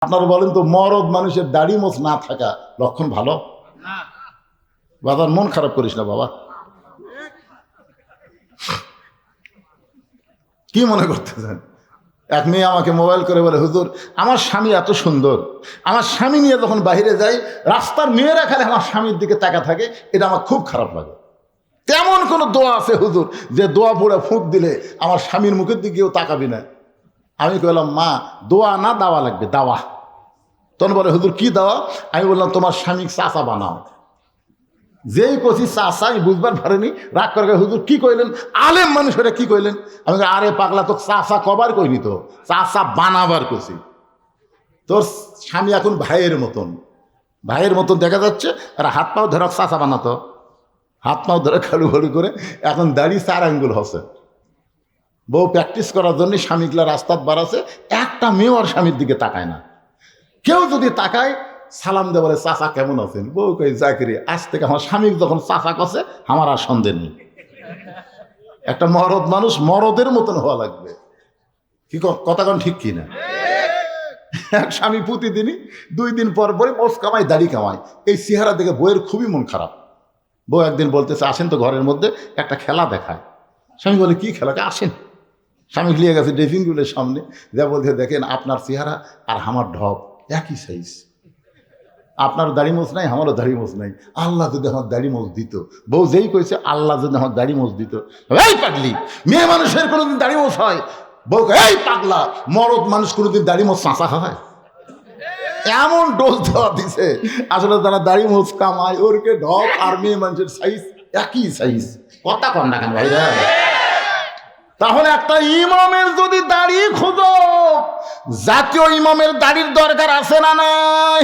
আপনারা বলেন তো মরদ মানুষের দাড়ি মোছ না থাকা লক্ষণ ভালো? বাবার মন খারাপ করিস না বাবা। কি মনে করতেছেন? এক মেয়ে আমাকে মোবাইল করে বলে, হুজুর আমার স্বামী এত সুন্দর, আমার স্বামী নিয়ে যখন বাইরে যাই রাস্তার মেয়েরা খালি আমার স্বামীর দিকে তাকা থাকে, এটা আমার খুব খারাপ লাগে। তেমন কোনো দোয়া আছে হুজুর যে দোয়া পড়ে ফুঁক দিলে আমার স্বামীর মুখের দিকেও তাকাবি না? আমি কইলাম, মা দোয়া না দাওয়া লাগবে, দাওয়া। তখন বলে, হুজুর কি দাওয়া? আমি বললাম, তোমার স্বামী চাচা বানাও। যেই কছি চাচা, আমি বুঝবার পারিনি, রাগ করে হুজুর কি কইলেন? আলেম মানুষ এটা কি কইলেন? আমি আরে পাগলা, তো চাচা কবার কইনি, তো চাচা বানাবার কছি। তোর স্বামী এখন ভাইয়ের মতন, ভাইয়ের মতন দেখা যাচ্ছে, আর হাত পাও ধরে চাচা বানাতো, হাত পাও ধরে খালু খালু করে এখন দাড়ি 4 আঙ্গুল হসে। বউ প্র্যাকটিস করার জন্য স্বামীগুলা রাস্তার বাড়াছে, একটা মেয়ে আর স্বামীর দিকে তাকায় না। কেউ যদি তাকায় সালাম দে, বলে চাচা কেমন আছেন? বউ কই চাকরি। আজ থেকে আমার স্বামী যখন চাচা কছে আমার আর সন্দেহ নেই। একটা মরদ মানুষ মরদের মতন হওয়া লাগবে। কি কথা কোন ঠিক কিনা? এক স্বামী প্রতিদিনই 2 দিন পর পরে মোষ কামায়, দাড়ি কামায়, এই চেহারা দেখে বউয়ের খুবই মন খারাপ। বউ একদিন বলতেছে, আসেন তো ঘরের মধ্যে একটা খেলা দেখায়। স্বামী বলে, কি খেলা? আসেন। স্বামী লিয়ে গেছে ড্রেসিং রুমের সামনে, যা বলতে, দেখেন আপনার চেহারা আর আমার ঢপ একই সাইজ, আপনার দাড়ি মোছ নাই, আমারও দাড়ি মোছ নাই। আল্লাহ যদি আমার দাড়ি মোছ দিত। বউ যেই কইছে আল্লাহ যদি আমার দাড়ি মোছ দিত। এই পাগলি, মেয়ে মানুষের কোনোদিন দাড়ি মোছ হয়? বউ এই পাগলা, মরদ মানুষ কোনোদিন দাড়ি মোছ চাঁচা হয়? এমন ডোজ দেওয়া দিছে, আসলে তারা দাড়ি মোছ কামায়, ওরকে ঢপ আর মেয়ে মানুষের সাইজ একই সাইজ। কথা কন না কেন ভাইরা? তাহলে একটা ইমামের যদি দাড়ি খুঁজো, জাতীয় ইমামের দাড়ির দরকার আছে না নাই?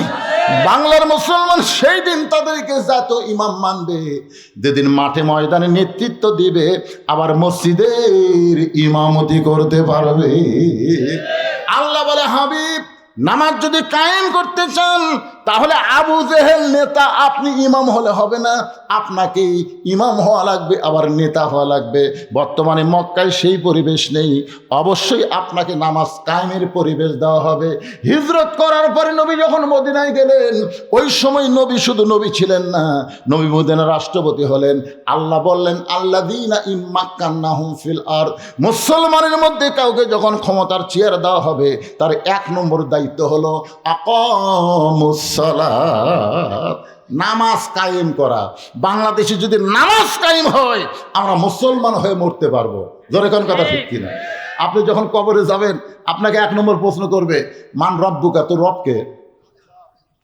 বাংলার মুসলমান সেই দিন তাদেরকে জাতীয় ইমাম মানবে যেদিন মাঠে ময়দানে নেতৃত্ব দিবে, আবার মসজিদের ইমামতি করতে পারবে। আল্লাহ বলে, হাবিব নামাজ যদি কায়েম করতে চান তাহলে আবু জেহেল নেতা, আপনি ইমাম হলে হবে না, আপনাকে ইমাম হওয়া লাগবে, আবার নেতা হওয়া লাগবে। বর্তমানে মক্কায় সেই পরিবেশ নেই, অবশ্যই আপনাকে নামাজ কায়েমের পরিবেশ দেওয়া হবে। হিজরত করার পরে নবী যখন মদিনায় গেলেন, ওই সময় নবী শুধু নবী ছিলেন না, নবী মদিনার রাষ্ট্রপতি হলেন। আল্লাহ বললেন, আল্লাযীনা ইম্মাক্কান্নাহুম ফিল আরদ, মুসলমানের মধ্যে কাউকে যখন ক্ষমতার চেয়ার দেওয়া হবে, তার 1 নম্বর দায়িত্ব হলো আকামুস সালাত, নামাজ কায়েম করা। বাংলাদেশে যদি নামাজ কায়েম হয়, আমরা মুসলমান হয়ে মরতে পারবো। জোরে কোন কথা ঠিক কিনা? আপনি যখন কবরে যাবেন, আপনাকে 1 নম্বর প্রশ্ন করবে, মান রব্বুকা, তোর রবকে?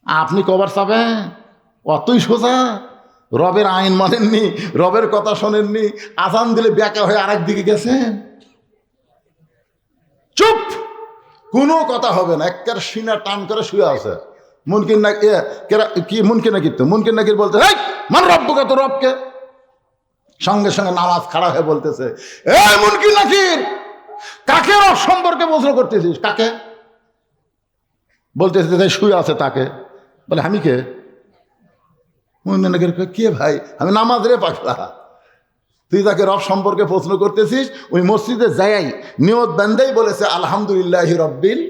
আপনি কবর যাবেন, অতই সোজা। রবের আইন মানেননি, রবের কথা শোনেননি, আজান দিলে ব্যাকা হয়ে আরেক দিকে গেছেন। চুপ, কোনো কথা হবে না, একের সিনা টান করে শুয়ে আছে। মুনকির না কি মুনকির নাকি, তো মুনকির নাকির বলতে, এই মান রব্বুকা, তোর রবকে? সঙ্গে সঙ্গে নামাজ খাড়া হয়ে বলতেছে, এই মুনকির নাকির, কাকে রব সম্পর্কে প্রশ্ন করতেছিস? কাকে? বলতেছে শুয়ে আছে তাকে। বলে আমি কে? মুনকির নাকির, কে ভাই? আমি নামাজ রে পাগলা। তুই তাকে রব সম্পর্কে প্রশ্ন করতেছিস? ওই মসজিদে যাই নিয়ত বান্দাই বলেছে আলহামদুলিল্লাহি রব্বিল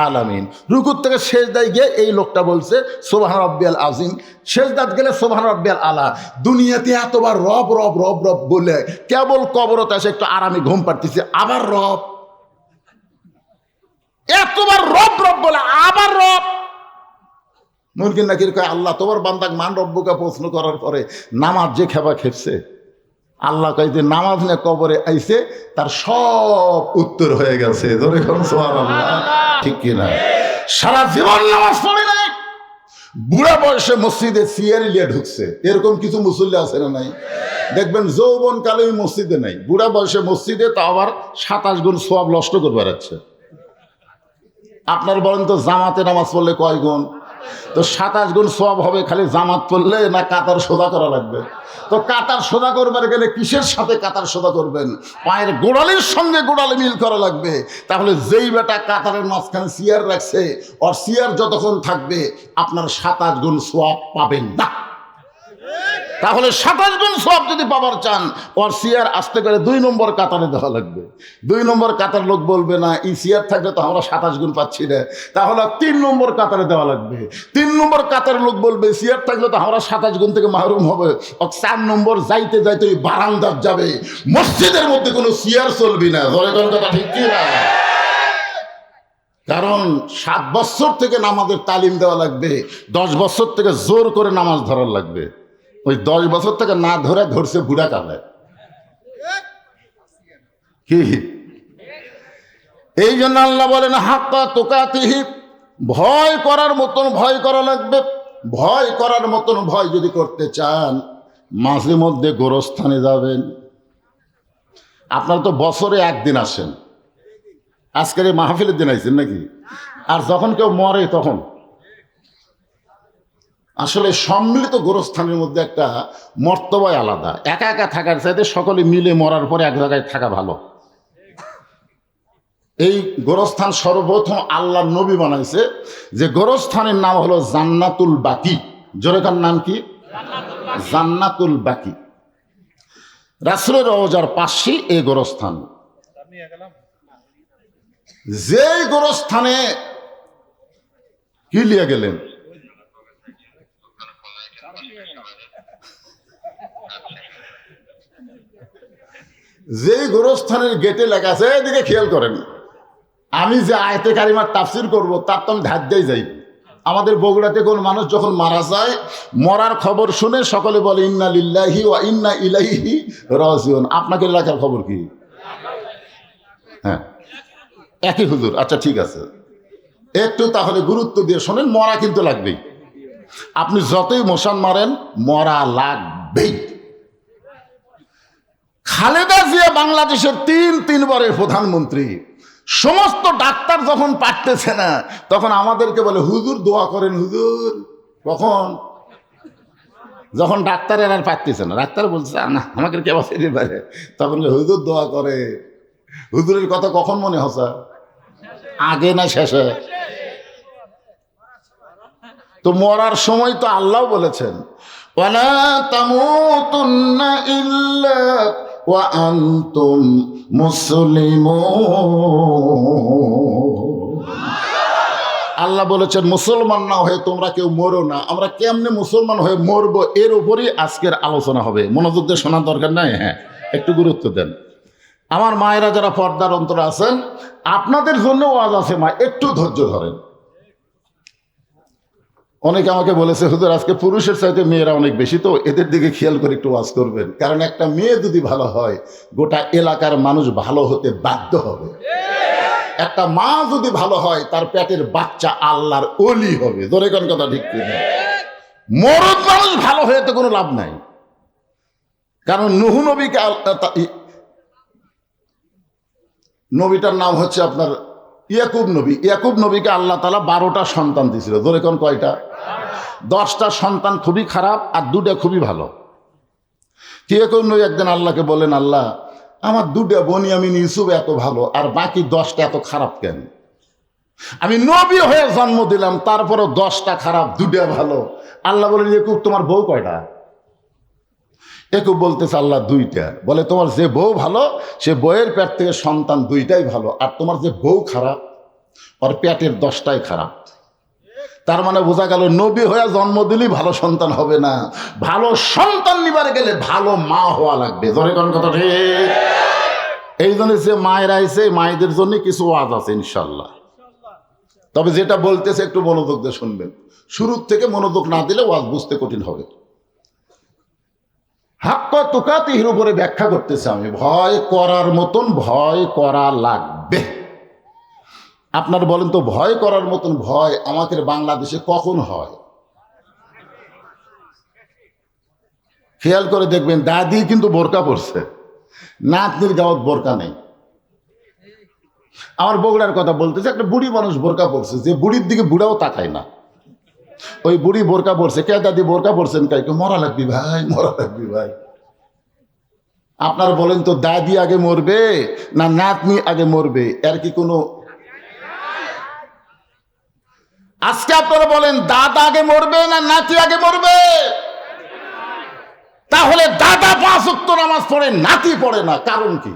আলামিন। রুকুর থেকে সেজদায় গিয়ে এই লোকটা বলছে সুবহান রাব্বিয়াল আযীম, সেজদাত গেলে সুবহান রাব্বিয়াল আলা। দুনিয়াতে এতবার রব রব রব রব বলে কেবল কবরতে এসে একটু আরামে ঘুম পাড়তেছে, আবার রব। এতবার রব রব বলে আবার রব। মুনকির নাকির কয়, আল্লাহ তোমার বান্দাক মান রব্বুকা প্রশ্ন করার পরে নামাজ যে খেপা খেপছে, আল্লাহ কয় যে নামাজ নিয়ে কবরে আইছে, তার সব উত্তর হয়ে গেছে। ধরে কোন সুবহানাল্লাহ, ঠিক কিনা? সারা জীবন নামাজ পড়ে নাই, বুড়া বয়সে মসজিদে সিয়ারি লিয়ে ঢুকছে, এরকম কিছু মুসল্লি আছে না নাই? দেখবেন যৌবন কালে ওই মসজিদে নাই, বুড়া বয়সে মসজিদে, তা আবার 27 গুণ সওয়াব নষ্ট করে বেড়াচ্ছে। আপনার বলেন তো জামাতে নামাজ পড়লে কয় গুণ? তো 27 গুণ সওয়াব হবে খালি জামাত পড়লে, না কাতার সোজা করা লাগবে? তো কাতার সোজা করবার গেলে কিসের সাথে কাতার সোজা করবেন? পায়ের গোড়ালির সঙ্গে গোড়ালি মিল করা লাগবে। তাহলে যেই বেটা কাতারের মাঝখানে চেয়ার রাখছে, ওর চেয়ার যতক্ষণ থাকবে আপনার 27 গুণ সওয়াব পাবেন না। তাহলে 27 গুণ সওয়াব যদি পাবার চান, ওর সিয়ার আসতে করে 2 নম্বর কাতারে দেওয়া লাগবে। 2 নম্বর কাতার লোক বলবে না এই সিয়ার থাকলে তো আমরা 27 গুণ পাচ্ছি না, তাহলে 3 নম্বর কাতারে দেওয়া লাগবে। 3 নম্বর কাতারের লোক বলবে সিয়ার থাকলে তো আমরা 27 গুণ থেকে মাহরুম হবে। 4 নম্বর যাইতে যাইতে ওই বারান্দার যাবে, মসজিদের মধ্যে কোনো সিয়ার চলবি না। ধরে কোন কথা ঠিক কি না? কারণ 7 বছর থেকে নামাজের তালিম দেওয়া লাগবে, 10 বছর থেকে জোর করে নামাজ ধরার লাগবে। ওই 10 বছর থেকে না ধরে ধরছে বুড়া কালে কি। এই জন্য আল্লাহ বলেন হাক্কা তুকাতিহি, ভয় করার মতন ভয় করা লাগবে। ভয় করার মতন ভয় যদি করতে চান, মাঝে মধ্যে গোরস্থানে যাবেন। আপনারা তো বছরে একদিন আসেন, আজকের এই মাহফিলের দিন আইছেন নাকি? আর যখন কেউ মরে তখন আসলে সম্মিলিত গোরস্থানের মধ্যে একটা মর্তবায় আলাদা। একা একা থাকার চাইতে সকলে মিলে মরার পরে এক জায়গায় থাকা ভালো। এই গোরস্থান সর্বপ্রথম আল্লাহ নবী বানাইছে, যে গোরস্থানের নাম হলো জান্নাতুল বাকি। জোরেকার নাম কি? জান্নাতুল বাকি। রাসূলের রওজার পাশেই এই গোরস্থান। যেই গোরস্থানে কি লিয়ে গেলেন? যেই গোরস্থানের গেটে লেখা আছে, এদিকে খেয়াল করেন, আমি যে আয়াতে কারিমার তাফসির করব তার তো আমি ধার দিয়ে যাই। আমাদের বগুড়াতে কোন মানুষ যখন মারা যায়, মরার খবর শুনে সকলে বলে ইন্না লিল্লাহি ওয়া ইন্না ইলাইহি রাজিউন। আপনাদের এলাকার খবর কি? হ্যাঁ, একই হুজুর। আচ্ছা ঠিক আছে, একটু তাহলে গুরুত্ব দিয়ে শোনেন, মরা কিন্তু লাগবেই। আপনি যতই মশান মারেন, মরা লাগবেই। খালেদা জিয়া বাংলাদেশের 3 বারের প্রধানমন্ত্রী। সমস্ত ডাক্তার যখন পারতেছে না, তখন আমাদেরকে বলে হুজুর দোয়া করেন হুজুর। কখন? যখন ডাক্তারের আর পারতেছে না, ডাক্তার বলছে না আমাকে কে বাঁচাইতে পারে, তখন হুজুর দোয়া করে। হুজুরের কথা কখন মনে হচ্ছে? আগে না শেষে? তো মরার সময় তো আল্লাহ বলেছেন ওয়ালা তামুতুন্না ইল্লা ওয়া আনতুম মুসলিমুন। আল্লাহ বলেছেন মুসলমান না হয়ে তোমরা কেউ মরো না। আমরা কেমনে মুসলমান হয়ে মরবো, এর উপরই আজকের আলোচনা হবে। মনোযোগ দিয়ে শোনার দরকার নাই? হ্যাঁ, একটু গুরুত্ব দেন। আমার মায়েরা যারা পর্দার অন্তরে আছেন, আপনাদের জন্য ওয়াজ আছে মা, একটু ধৈর্য ধরেন। অনেকে আমাকে বলেছে হুজুর আজকে পুরুষের চাইতে মেয়েরা অনেক বেশি, তো এদের দিকে খেয়াল করে একটু ওয়াজ করবেন। কারণ একটা মেয়ে যদি ভালো হয়, গোটা এলাকার মানুষ ভালো হতে বাধ্য হবে। একটা মা যদি ভালো হয়, তার পেটের বাচ্চা আল্লাহর ওলি হবে। ধরে কোন কথা ঠিক কিনা? মরদ মানুষ ভালো হয়ে তো কোনো লাভ নাই। কারণ নূহ নবীকে, নবীটার নাম হচ্ছে আপনার ইয়াকুব নবী। ইয়াকুব নবীকে আল্লাহ তাআলা 12টা সন্তান দিয়েছিল। ধরে কোন কয়টা? 10টা সন্তান খুবই খারাপ আর 2টা খুবই ভালো। ইয়াকুব নবী একদিন আল্লাহকে বলেন, আল্লাহ আমার 2টা বনিয়ামিন ইউসুফ এত ভালো, আর বাকি 10টা এত খারাপ কেন? আমি নবী হয়ে জন্ম দিলাম, তারপরও 10টা খারাপ 2টা ভালো। আল্লাহ বলেন ইয়াকুব তোমার বউ কয়টা? ইয়াকুব বলতেছে আল্লাহ 2টা। বলে তোমার যে বউ ভালো, সে বউয়ের পেট থেকে সন্তান 2টাই ভালো, আর তোমার যে বউ খারাপ, ওর পেটের 10টাই খারাপ। তার মানে বোঝা গেল নবী হয়ে জন্ম দিলেই ভালো সন্তান হবে না, ভালো সন্তান নিবার গেলে ভালো মা হওয়া লাগবে। ধরে কোন কথা ঠিক? এই জন্য যে মায়ের আইছে, মায়েদের জন্য কিছু ওয়াজ আছে ইনশাল্লাহ। তবে যেটা বলতেছে একটু মনোযোগ দিয়ে শুনবেন। শুরুর থেকে মনোযোগ না দিলে ওয়াজ বুঝতে কঠিন হবে। হাক্কা তুকাতিহির উপরে ব্যাখ্যা করতেছে আমি। ভয় করার মতন ভয় করা লাগবে। আপনার বলেন তো, ভয় করার মতন ভয় আমাদের বাংলাদেশে কখন হয়? খেয়াল করে দেখবেন, দাদি কিন্তু বোরকা পরছে, নাতনির গাওয়াত বোরকা নেই। আমার বগুড়ার কথা বলতেছে, একটা বুড়ি মানুষ বোরকা পরছে, যে বুড়ির দিকে বুড়াও তাকায় না। ওই বুড়ি বোরকা পরছে, কে দাদি বোরকা পরছেন? কাইকে মরা লাগবি ভাই, মরা লাগবি ভাই। আপনারা বলেন তো, দাদি আগে মরবে না নাতনি আগে মরবে? এর কি কোনো? আজকে আপনারা বলেন দাদা আগে মরবে না নাতি আগে মরবে? তাহলে দাদা 5 ওয়াক্ত নামাজ পড়ে, নাতি পড়ে না, কারণ কি?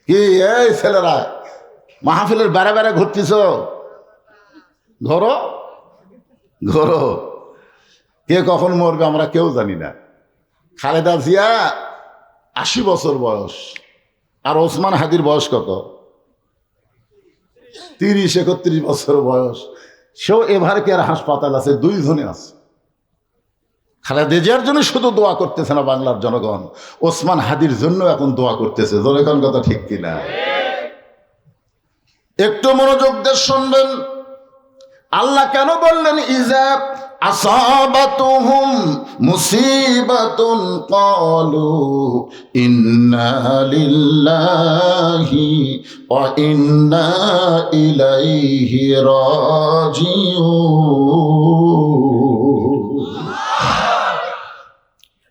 কি এই ছেলেরা মাহফিলের বেড়া বেড়া ঘুরতেছ? ঘরো ঘরো, কে কখন মরবে আমরা কেউ জানি না। খালেদা জিয়া 80 বছর বয়স, আর ওসমান হাদির বয়স কত? 30-31 বছর বয়স। সেও এভার কেয়ার হাসপাতাল আছে, 2 জনে আছে। খালেদা জিয়ার জন্য শুধু দোয়া করতেছে না বাংলার জনগণ, ওসমান হাদির জন্য এখন দোয়া করতেছে। জোরে কোন কথা ঠিক কিনা? একটু মনোযোগ দিয়ে শুনবেন। আল্লাহ কেন বললেন ইজা আসাবাতুহুম মুসিবাতুন ক্বালু ইন্না লিল্লাহি ওয়া ইন্না ইলাইহি রাজিউন।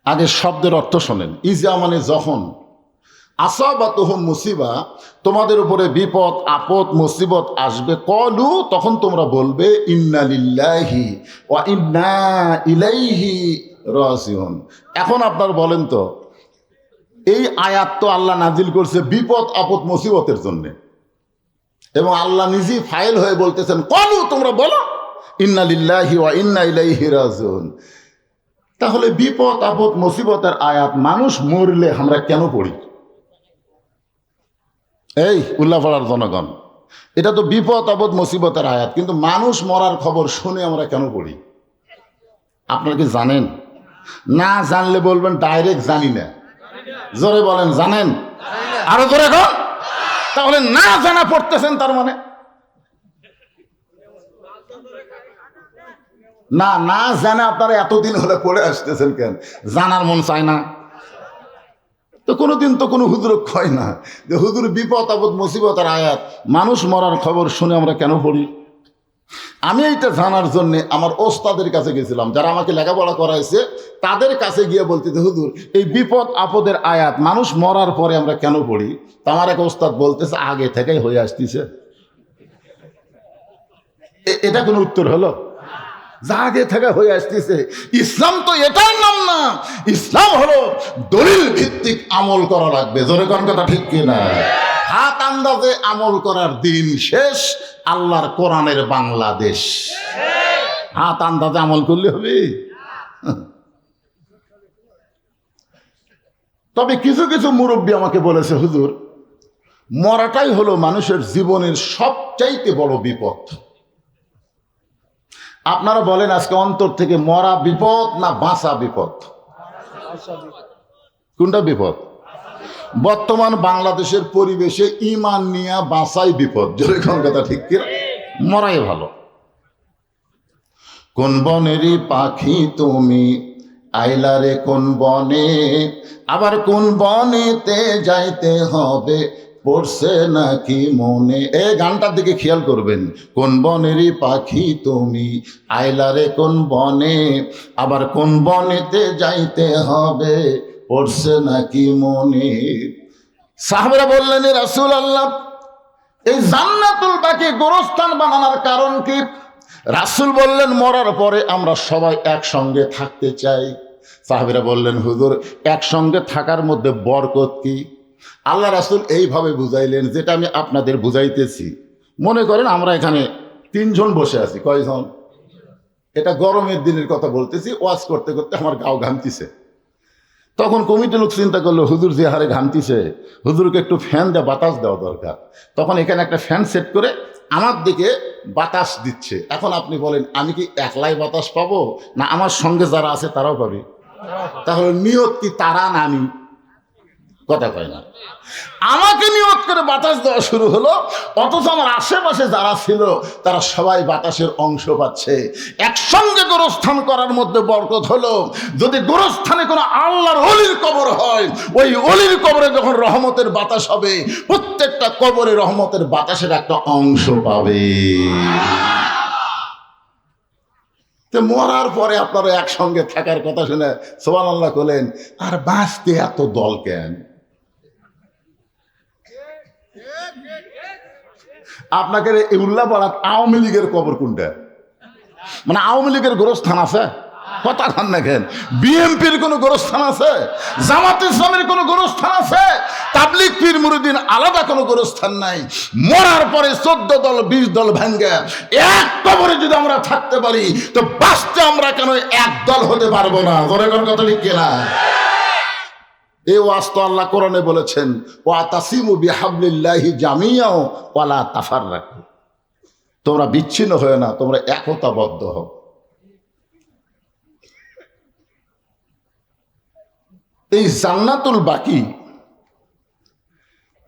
আগে শব্দের অর্থ শোনেন। ইজা মানে যখন, আসাবাতুহুম মুসিবা তোমাদের উপরে বিপদ আপদ মুসিবত আসবে, কলু তখন তোমরা বলবে ইন্না লিল্লাহি ওয়া ইন্না ইলাইহি রাজিউন। এখন আপনারা বলেন তো, এই আয়াত তো আল্লাহ নাজিল করছে বিপদ আপদ মুসিবতের জন্য, এবং আল্লাহ নিজেই ফাইল হয়ে বলতেছেন কলু তোমরা বলো ইন্না লিল্লাহি ওয়া ইন্না ইলাইহি রাজিউন। তাহলে বিপদ আপদ মুসিবতের আয়াত মানুষ মরলে আমরা কেন পড়ি? এই উল্লাপাড়ার জনগণ, এটা তো বিপদ আপদ মুসিবতের আয়াত, কিন্তু মানুষ মরার খবর শুনে আমরা কেন পড়ি? আপনারা কি জানেন? না জানলে বলবেন ডাইরেক্ট জানি না। জোরে বলেন জানেন? আরো জোরে এখন। তাহলে না জানা পড়তেছেন, তার মানে না না জানা আপনারা এতদিন হলে পড়ে আসতেছেন কেন? জানার মন চায় না তো? কোনোদিন তো কোনো হুজুর কয় না যে হুজুর বিপদ আপদ মুসিবতের আয়াত মানুষ মরার খবর শুনে আমরা কেন পড়ি? আমি এইটা জানার জন্যে আমার ওস্তাদের কাছে গেছিলাম, যারা আমাকে লেখাপড়া করাইছে, তাদের কাছে গিয়ে বলতেছে হুজুর এই বিপদ আপদের আয়াত মানুষ মরার পরে আমরা কেন পড়ি? তা আমার এক ওস্তাদ বলতেছে আগে থেকেই হয়ে আসতেছে। এটা কোনো উত্তর হলো? যা আগে থেকে হয়ে আসতেছে। ইসলাম তো এটার নাম না, ইসলাম হলো দলিল ভিত্তিক আমল করা লাগবে। জোরে কোন কথা ঠিক কিনা? হাত আন্দাজে আমল করার দিন শেষ, আল্লাহর কোরআনের বাংলাদেশ। হাত আন্দাজে আমল করলে হবে? তবে কিছু কিছু মুরব্বী আমাকে বলেছে হুজুর মরাটাই হলো মানুষের জীবনের সবচাইতে বড় বিপদ। আপনারা বলেন আজকে অন্তর থেকে মরা বিপদ না বাঁচা বিপদ? কোনটা বিপদ? বর্তমান বাংলাদেশের পরিবেশে ঈমান নিয়ে বাঁচাই বিপদ। যেরকম কথা ঠিক কি? মরাই ভালো। কোন বনেরই পাখি তুমি আইলারে কোন বনে, আবার কোন বনেতে যাইতে হবে পড়ছে নাকি মনে। এই গানটার দিকে খেয়াল করবেন। কোন বনেরই পাখি তুমি আইলারে কোন বনে, আবার কোন বনেতে যাইতে হবে পড়ছে নাকি মনে। সাহাবারা বললেন রাসূলুল্লাহ এই জান্নাতুল বাকি গোরস্থান বানানোর কারণ কি? রাসূল বললেন মরার পরে আমরা সবাই একসঙ্গে থাকতে চাই। সাহাবীরা বললেন হুজুর একসঙ্গে থাকার মধ্যে বরকত কি? আল্লাহ রাসূল এইভাবে বুঝাইলেন যেটা আমি আপনাদের বুঝাইতেছি। মনে করেন আমরা এখানে 3 জন বসে আছি। কয়জন? এটা গরমের দিনের কথা বলতেছি। ওয়াজ করতে করতে আমার গাও ঘামতিছে। তখন কমিটির লোক চিন্তা করলো হুজুর যে হারে ঘামতিছে, হুজুরকে একটু ফ্যান দিয়ে বাতাস দেওয়া দরকার। তখন এখানে একটা ফ্যান সেট করে আমার দিকে বাতাস দিচ্ছে। এখন আপনি বলেন আমি কি একলাই বাতাস পাবো না আমার সঙ্গে যারা আছে তারাও পাবে? তাহলে নিয়ত কি তারা না আমি? কথা কয় না। আমাকে নিয়ত করে বাতাস দেওয়া শুরু হলো, অথচ আমার আশেপাশে যারা ছিল তারা সবাই বাতাসের অংশ পাচ্ছে। একসঙ্গে গোরস্থান করার মধ্যে বরকত হলো। যদি গোরস্থানে কোনো আল্লাহর ওলির কবর হয়, ওই ওলির কবরে যখন রহমতের বাতাস হবে, প্রত্যেকটা কবরে রহমতের বাতাসের একটা অংশ পাবে। তো মরার পরে আপনারা একসঙ্গে থাকার কথা শুনে সুবহানাল্লাহ বলেন, আর বাঁচতে এত দল কেন? আপনাকে এই উল্লাপাড়াত আওয়ামী লীগের কবর কোনটা? মানে আওয়ামী লীগের গোরস্থান আছে? কথা খান না কেন? বিএনপির কোনো গোরস্থান আছে? জামাত ইসলামের কোনো গোরস্থান আছে? তাবলিগ পীর মুরিদিন আলাদা কোনো গোরস্থান নাই। মরার পরে 14 দল 20 দল ভাঙ্গে এক কবরে যদি আমরা থাকতে পারি, তো বাঁচতে আমরা কেন এক দল হতে পারবো না? ধরে কোন কথা ঠিক কিনা? এই ওয়াজ তো আল্লাহ কোরআনে বলেছেন, ওয়াতাসিমু বিহাবলিল্লাহি জামিআও ওয়ালা তাফাররাকু। তোমরা বিচ্ছিন্ন হয়ে না, তোমরা একতাবদ্ধ হও। এই জান্নাতুল বাকি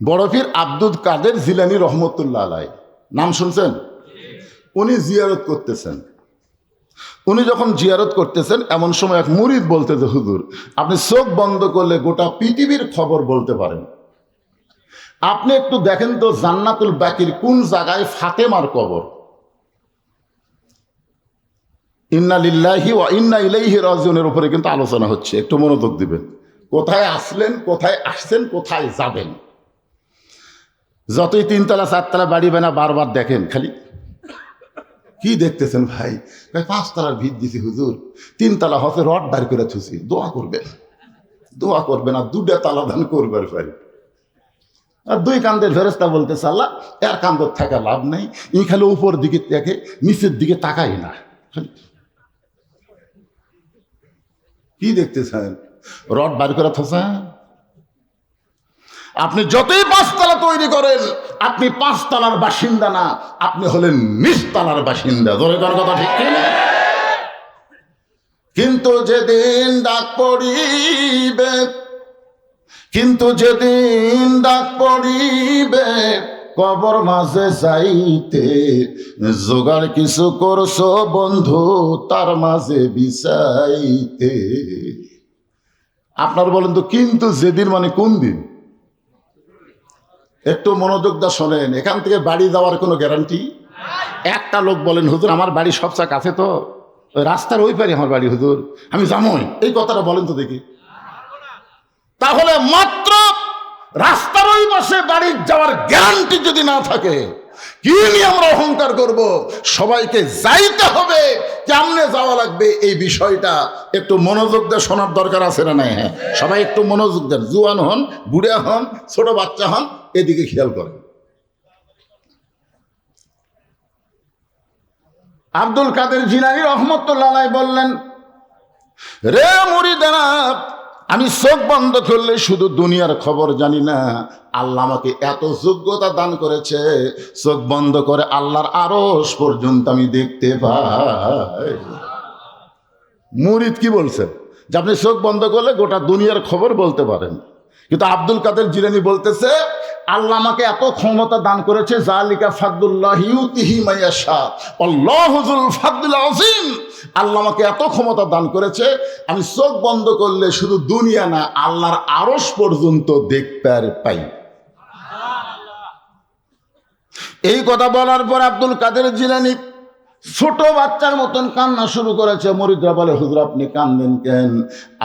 বড় পীর আব্দুল কাদের জিলানী রহমতুল্লাহ আলাইহি, নাম শুনছেন? উনি জিয়ারত করতেছেন। উনি যখন জিয়ারত করতেছেন, এমন সময় এক মুরিদ বলতেছে, হুজুর আপনি চোখ বন্ধ করলে গোটা পৃথিবীর খবর বলতে পারেন, আপনি একটু দেখেন তো জান্নাতুল বাকির কোন জায়গায় ফাতেমার কবর। ইন্না লিল্লাহি ওয়া ইন্না ইলাইহি রাজিউনের উপরে কিন্তু আলোচনা হচ্ছে, একটু মনোযোগ দিবেন। কোথায় আসলেন, কোথায় আসছেন, কোথায় যাবেন। যতই 3 তলা 4 তলা বাড়ি বানা বারবার দেখেন, খালি কি দেখতেছেন ভাই? 5 তলার ভিত দিছি হুজুর, 3 তলা হচ্ছে রড বার করে থুছি, দোয়া করবেন, দোয়া করবেন, আর 2টা তালা দান করবার ভাই। আর 2 কান্দের ফেরেশতা বলতেছে, আল্লাহ এর কান্দর থাকা লাভ নেই, ই খালি উপর দিকে দেখে, নিচের দিকে তাকাই না। কি দেখতেছেন? রড বার করে থসা। আপনি যতই 5 তলা তৈরি করেন, আপনি 5 তলার বাসিন্দা না, আপনি হলেন নিচতলার বাসিন্দা। ধরে করার কথা ঠিক কিনা? কিন্তু যেদিন ডাক পড়িবে, কিন্তু যেদিন ডাক পড়িবে কবর মাঝে যাইতে, জোগাড় কিছু করছো বন্ধু তার মাঝে বিছাইতে। আপনার বলেন তো, কিন্তু যেদিন মানে কোন দিন? একটু মনোযোগ দা শোনেন, এখান থেকে বাড়ি যাওয়ার কোনো গ্যারান্টি? একটা লোক বলেন, হুজুর আমার বাড়ি সবচেয়ে কাছে, তো রাস্তার ওই পারে আমার বাড়ি, হুজুর আমি যাবই, এই কথাটা বলেন তো দেখি। তাহলে মাত্র রাস্তার ওই পাশে বাড়ি যাওয়ার গ্যারান্টি যদি না থাকে, কি নিয়ে আমরা অহংকার করব? সবাইকে যাইতে হবে, কেমনে যাওয়া লাগবে, এই বিষয়টা একটু মনোযোগ দিয়ে শোনার দরকার আছে না নাই? হ্যাঁ, সবাই একটু মনোযোগ দেন, জুয়ান হন, বুড়া হন, ছোট বাচ্চা হন, এদিকে খেয়াল করেন। আব্দুল কাদের জিলানী রহমতুল্লাহ আলাইহি বললেন, রে মুরিদানা, আমি চোখ বন্ধ করলে শুধু দুনিয়ার খবর জানি না, আল্লাহ আমাকে এত যোগ্যতা দান করেছে, চোখ বন্ধ করে আল্লাহর আরশ পর্যন্ত আমি দেখতে পাই। মুরিদ কি বলছেন? যে আপনি চোখ বন্ধ করলে গোটা দুনিয়ার খবর বলতে পারেন। কিন্তু আব্দুল কাদের জিলানী বলতেছে, আল্লাহ আমাকে এত ক্ষমতা দান করেছে, জালিকা ফাদলুল্লাহ ইউতিহি মাইয়াশা আল্লাহু যুল ফাদলিল আযীম। আল্লাহ আমাকে এত ক্ষমতা দান করেছে, আমি চোখ বন্ধ করলে শুধু দুনিয়া না, আল্লাহর আরশ পর্যন্ত দেখতে পাই। এই কথা বলার পর আব্দুল কাদের জিলানী ছোট বাচ্চার মতন কান্না শুরু করেছে। মুরিদরা বলে, হুজুর আপনি কান্দেন কেন?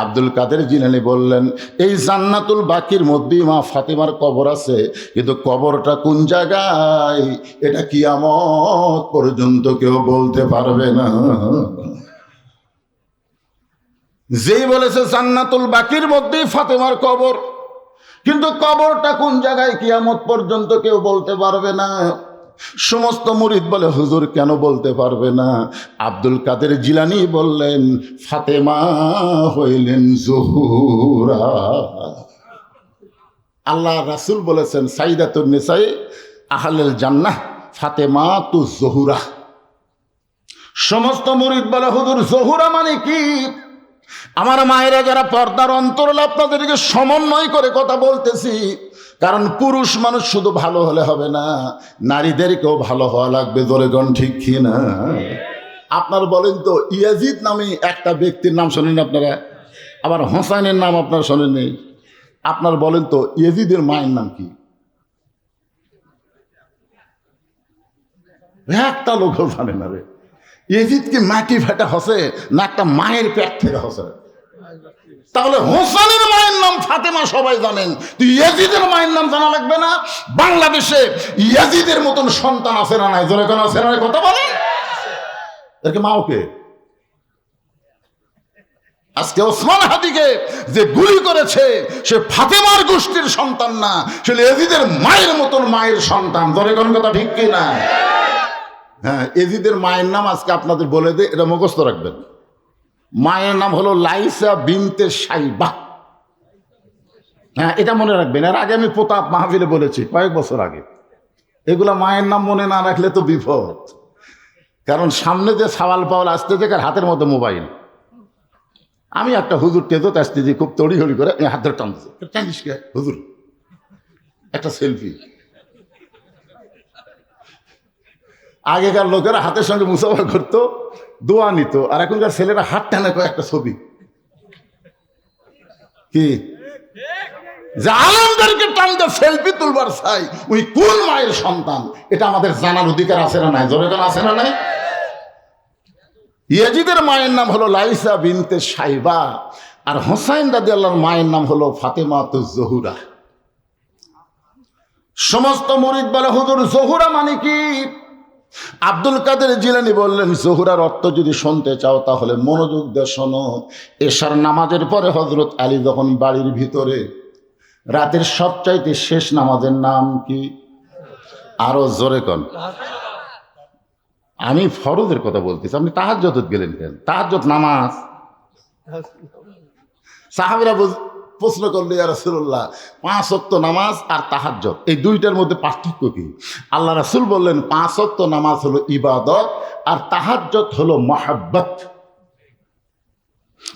আব্দুল কাদের জিলানী বললেন, এই জান্নাতুল বাকির মধ্যেই মা ফাতেমার কবর আছে, কিন্তু কবরটা কোন জায়গায় এটা কিয়ামত পর্যন্ত কেউ বলতে পারবে না। যেই বলেছে জান্নাতুল বাকির মধ্যেই ফাতেমার কবর, কিন্তু কবরটা কোন জায়গায় কিয়ামত পর্যন্ত কেউ বলতে পারবে না। সমস্ত মুরিদ বলে, হুজুর কেন বলতে পারবে না? আব্দুল কাদের জিলানী বললেন, ফাতেমা হইলেন জহুরা। আল্লাহ রাসূল বলেছেন, সাইদাতুন নিসাই আহলুল জান্নাহ ফাতেমা তু জহুরা। সমস্ত মুরিদ বলে, হুজুর জহুরা মানে কি? আমার মায়েরা যারা পর্দার অন্তরালে, আপনাদেরকে সমন্বয় করে কথা বলতেছি, কারণ পুরুষ মানুষ শুধু ভালো হলে হবে না, নারীদেরকেও ভালো হওয়া লাগবে। দলেগণ ঠিক কি না? আপনার বলেন তো, ইয়াজিদ নামে একটা ব্যক্তির নাম শোনেন আপনারা? আবার হোসাইনের নাম আপনারা শোনেননি? আপনার বলেন তো, ইয়াজিদের মায়ের নাম কি? একটা লোকও জানে না রে। ইয়াজিদ কি মাটি ফাটা হসে না একটা মায়ের পেট থেকে হসে? তাহলে হোসেনের মায়ের নাম ফাতেমা সবাই জানেন, তো ইয়াজিদের মায়ের নাম জানা লাগবে না? বাংলাদেশে ইয়াজিদের মতন সন্তান আছে না নাই? জোরে কোন আছে না? কথা বলে, এরকে মাও কে? আজকে ওসমান হাদিকে যে গুলি করেছে সে ফাতেমার গোষ্ঠীর সন্তান না, সে এজিদের মায়ের মতন মায়ের সন্তান। ধরে কোন কথা ঠিক কি না? হ্যাঁ, এজিদের মায়ের নাম আজকে আপনাদের বলে দে, এটা মুখস্থ রাখবেন। মায়ের নাম হলো লাইসা বিনতে সাইবা। হ্যাঁ, এটা মনে রাখবেন। এর আগে আমি প্রতাপ মাহফিলে বলেছি কয়েক বছর আগে, এগুলা মায়ের নাম মনে না রাখলে তো বিপদ। কারণ সামনে যে সাওয়াল পাওয়াল আসতে থেকে হাতের মধ্যে মোবাইল। আমি একটা হুজুর টেজত আসতেছি, খুব তড়িহড়ি করে হাত ধরে টানতেছে। টানিস কে হুজুর? একটা সেলফি। আগেকার লোকেরা হাতের সঙ্গে মুসাফা করতো, দোয়া নিত, আর এখনকার ছেলেরা হাত টানে একটা ছবি। কি যে আলমদেরকে টানতে সেলফি তুলবার চাই, ওই কোন মায়ের সন্তান এটা আমাদের জানার অধিকার আছে না নাই? জোরে কোন আছে না নাই? ইয়াজিদের মায়ের নাম হলো লাইসা বিনতে সাইবা, আর হোসাইন রাদিয়াল্লাহুর মায়ের নাম হলো ফাতেমাতুজ জহুরা। সমস্ত মুরিদ বলে হুজুর জহুরা মানে কি? আব্দুল কাদের জিলানী বললেন, জহুরার অর্থ যদি শুনতে চাও তাহলে মনোযোগ দিয়ে শোনো। এশার নামাজের পরে হযরত আলী যখন বাড়ির ভিতরে, রাতের সবচাইতে শেষ নামাজের নাম কি? আরো জোরে কোন। আমি ফরজের কথা বলতেছি, আপনি তাহাজ্জুদ গেলেন কেন? তাহাজ্জুদ নামাজ। সাহাবীরা প্রশ্ন করলে, ইয়া রাসূলুল্লাহ, 5 ওয়াক্ত নামাজ আর তাহাজ্জুদ এই দুইটার মধ্যে পার্থক্য কি? আল্লাহ রাসূল বললেন, 5 ওয়াক্ত নামাজ হলো ইবাদত আর তাহাজ্জুদ হলো মহব্বত।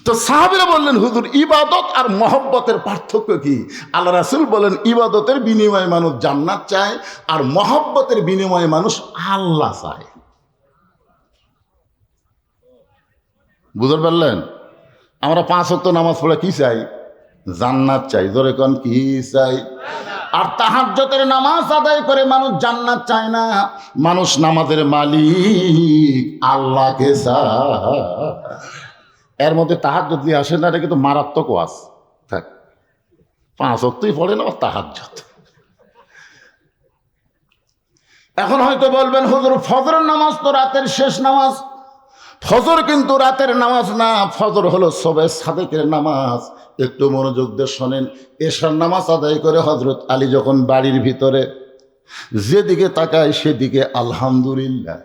তো সাহাবীরা বললেন, হুজুর ইবাদত আর মহব্বতের পার্থক্য কি? আল্লাহ রাসূল বলেন, ইবাদতের বিনিময়ে মানুষ জান্নাত চায় আর মহব্বতের বিনিময়ে মানুষ আল্লাহ চায়। বুঝতে পারলেন? আমরা 5 ওয়াক্ত নামাজ পড়ে কি চাই? জান্নাত চাই। জোরে কোন কি চাই? আর তাহাজ্জুদের নামাজ আদায় করে মানুষ জান্নাত চায় না, মানুষ নামাজের মালিক আল্লাহকে চায়। এর মধ্যে তাহাজ্জুদ দিয়ে আসে না, এটা কিন্তু মারাত্মক ওয়াজ। থাক, 5 ওয়াক্তই পড়ে না তাহাজ্জুদ। এখন হয়তো বলবেন, হুজুর ফজরের নামাজ তো রাতের শেষ নামাজ। ফজর কিন্তু রাতের নামাজ না, ফজর হলো সবে সাদেকের নামাজ। একটু মনোযোগ দিয়ে শোনেন। এশার নামাজ আদায় করে হযরত আলী যখন বাড়ির ভিতরে, যেদিকে তাকায় সেদিকে আলহামদুলিল্লাহ,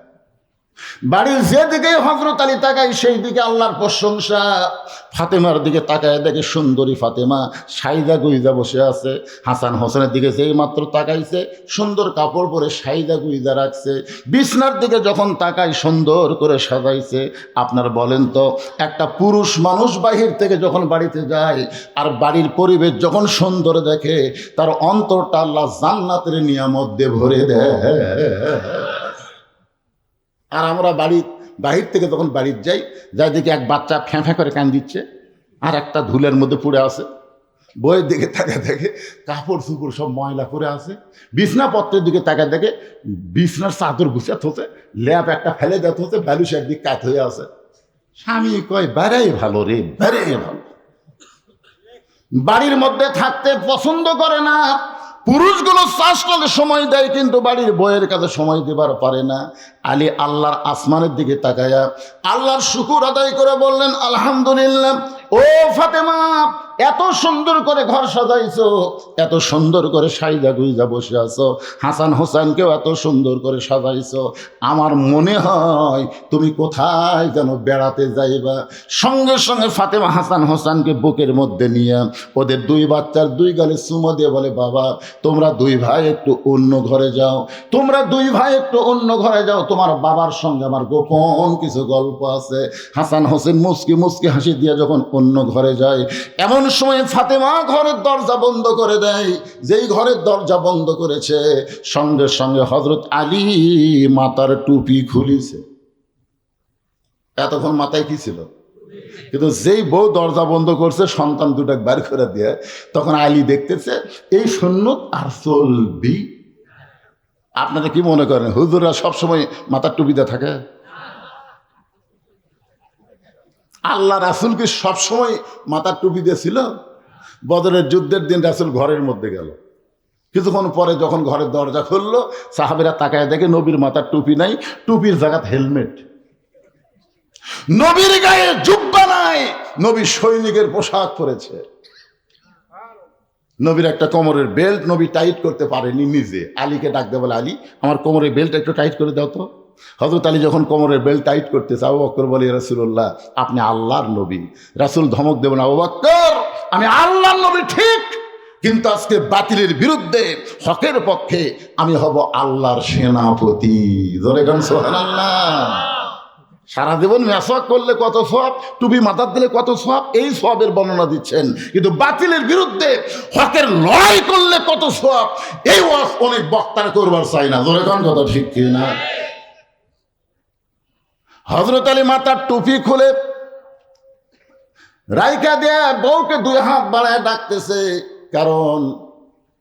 বাড়ির যেদিকে হযরত আলী তাকায় সেই দিকে আল্লাহর প্রশংসা। ফাতেমার দিকে তাকায় দেখে সুন্দরী ফাতেমা সাইদা গুইজা বসে আছে। হাসান হোসেনের দিকে যেই মাত্র তাকাইছে, সুন্দর কাপড় পরে সাইদা গুইজা রাখছে। বিছনার দিকে যখন তাকায় সুন্দর করে সাজাইছে। আপনার বলেন তো, একটা পুরুষ মানুষ বাহির থেকে যখন বাড়িতে যায় আর বাড়ির পরিবেশ যখন সুন্দর দেখে, তার অন্তরটা আল্লাহ জান্নাতের নিয়ামত দিয়ে ভরে দেয়। আর আমরা বাহির থেকে যখন বাড়ির যাই, যাই দেখি এক বাচ্চা ফ্যাঁ ফ্যাঁ করে কান দিচ্ছে, আর একটা ধুলের মধ্যে পড়ে আছে। বইয়ের দিকে তাকায় দেখে কাপড় চুপড় সব ময়লা করে আছে। বিছনাপত্রের দিকে তাকায় দেখে বিছনার চাদর গুছাতে হচ্ছে, ল্যাপ একটা ফেলে দিতে হচ্ছে, ব্যালুস একদিক কাত হয়ে আছে। স্বামী কয়, বেড়াই ভালো রে, বেড়াই ভালো। বাড়ির মধ্যে থাকতে পছন্দ করে না। পুরুষগুলো চাষটালে সময় দেয়, কিন্তু বাড়ির বইয়ের কাছে সময় দেবার পারে না। আলী আল্লাহর আসমানের দিকে তাকায়া আল্লাহর শুকুর আদায় করে বললেন, আলহামদুলিল্লাহ। ও ফাতেমা, এত সুন্দর করে ঘর সাজাইছো, এত সুন্দর করে সাইদা গুইজা বসে আছো, হাসান হোসেনকেও এত সুন্দর করে সাজাইছো। আমার মনে হয় তুমি কোথায় যেন বেড়াতে যাইবা। সঙ্গে সঙ্গে ফাতেমা হাসান হোসেনকে বুকের মধ্যে নিয়ে ওদের 2 বাচ্চার 2 গালে চুমো দিয়ে বলে, বাবা তোমরা 2 ভাই একটু অন্য ঘরে যাও, তোমরা 2 ভাই একটু অন্য ঘরে যাও, তোমার বাবার সঙ্গে আমার গোপন কিছু গল্প আছে। হাসান হোসেন মুচকি মুচকি হাসি দিয়ে যখন অন্য ঘরে যায়, এমন সময় ফাতেমা ঘরের দরজা বন্ধ করে দেয়। যেই ঘরের দরজা বন্ধ করেছে, সঙ্গে সঙ্গে হযরত আলী মাথার টুপি খুলিছে। এতক্ষণ মাথায় কি ছিল? কিন্তু যেই বউ দরজা বন্ধ করছে, সন্তান 2টা বের করে দিয়ে, তখন আলী দেখতেছে এই সুন্নত আর চলবি। আপনারা কি মনে করেন হুজুররা সবসময় মাথার টুপিতে থাকে? আল্লাহ রাসূল কি সবসময় মাথার টুপি দিয়েছিল? বদরের যুদ্ধের দিন রাসূল ঘরের মধ্যে গেল, কিছুক্ষণ পরে যখন ঘরের দরজা খুললো, সাহাবীরা তাকায় দেখে নবীর মাথার টুপি নাই, টুপির জায়গায় হেলমেট। নবীর গায়ে জুব্বা নাই, নবী সৈনিকের পোশাক পরেছে। নবীর একটা কোমরের বেল্ট নবী টাইট করতে পারেনি নিজে, আলীকে ডাকতে বলে, আলী আমার কোমরের বেল্ট একটু টাইট করে দাও তো। হযরত আলী যখন কোমরের বেল্ট টাইট করতেছে, আবু বকর বলে, রাসূলুল্লাহ আপনি আল্লাহর নবী। রাসূল ধমক দেবেন, আবু বকর আমি আল্লাহর নবী ঠিক, কিন্তু আজকে বাতিলের বিরুদ্ধে হকের পক্ষে আমি হব আল্লাহর সেনাপতি। জোরে গান সুবহানাল্লাহ। সারা জীবন মেসওয়াক করলে কত সওয়াব, টুপি মাথার দিলে কত সওয়াব, এই সওয়াবের বর্ণনা দিচ্ছেন। কিন্তু বাতিলের বিরুদ্ধে হকের লড়াই করলে কত সওয়াব, এই ওয়াজ অনেক বক্তারা করবার চাই না। জোরে গান কথা ঠিক কি না? হযরত আলী মাথার টুপি খুলে রাইকা দিয়ে বউকে দুই হাত বাড়ায় ডাকতেছে, কারণ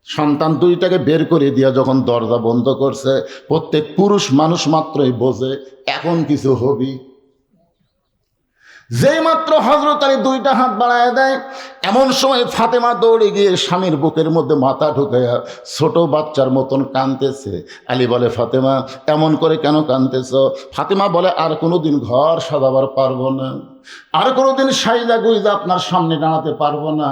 সন্তান দুইটাকে বের করে দিয়া যখন দরজা বন্ধ করছে, প্রত্যেক পুরুষ মানুষ মাত্রই বোঝে এখন কিছু হবি। যেই মাত্র হযরত আলী দুইটা হাত বাড়ায় দেয়, এমন সময় ফাতেমা দৌড়ে গিয়ে স্বামীর বুকের মধ্যে মাথা ঢুকাইয়া ছোট বাচ্চার মতন কাঁদতেছে। আলী বলে, ফাতেমা এমন করে কেন কাঁদতেছ? ফাতেমা বলে, আর কোনোদিন ঘর সাজাবার পারবো না, আর কোনোদিন সাইজা গুইজা আপনার সামনে দাঁড়াতে পারবো না,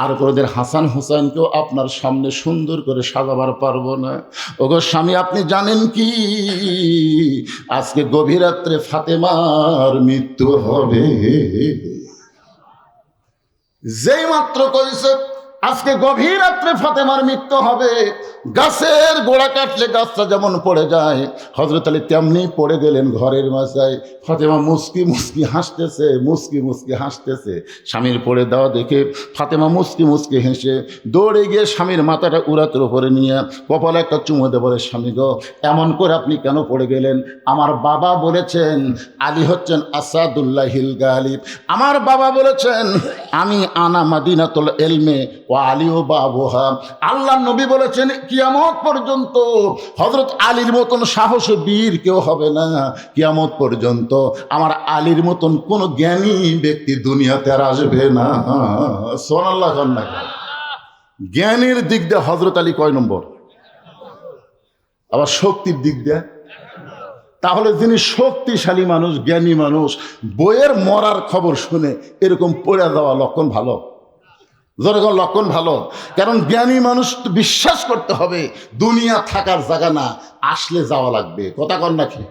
আর কোনোদিন হাসান হুসাইনকেও আপনার সামনে সুন্দর করে সাজাবার পারবো না। ওগো স্বামী আপনি জানেন কি, আজকে গভীর রাত্রে ফাতেমার মৃত্যু হবে। যেই মাত্র কইছে আজকে গভীর রাত্রে ফাতেমার মৃত্যু হবে, গাছের গোড়া কাটলে গাছটা যেমন পড়ে যায়, হযরত আলী তেমনি পড়ে গেলেন ঘরের মাঝায়। ফাতেমা মুস্কি মুস্কি হাসতেছে, মুস্কি মুস্কি হাসতেছে। স্বামীর পড়ে দেওয়া দেখে ফাতেমা মুস্কি মুস্কি হেসে দৌড়ে গিয়ে স্বামীর মাথাটা উরাতের উপরে নিয়ে কপালে একটা চুমো দিয়ে বলে, স্বামী গো এমন করে আপনি কেন পড়ে গেলেন? আমার বাবা বলেছেন আলী হচ্ছেন আসাদুল্লাহিল গালিব। আমার বাবা বলেছেন আমি আনা মাদিনাতুল ইলমে ও আলী ও বাবুহা। আল্লাহর নবী বলেছেন কিয়ামত পর্যন্ত হযরত আলীর মতন সাহসী বীর কেউ হবে না, কিয়ামত পর্যন্ত আমার আলীর মতন কোন জ্ঞানী ব্যক্তি দুনিয়াতে আর আসবে না। সুবহানাল্লাহ। জ্ঞানের দিক দিয়ে হযরত আলী কয় নম্বর? আবার শক্তির দিক দিয়ে? তাহলে যিনি শক্তিশালী মানুষ, জ্ঞানী মানুষ, বইয়ের মরার খবর শুনে এরকম পড়ে যাওয়া লক্ষণ ভালো? যেরকম লক্ষণ ভালো। কারণ জ্ঞানী মানুষ বিশ্বাস করতে হবে দুনিয়া থাকার জায়গা না, আসলে যাওয়া লাগবে। কথা কন নাকি?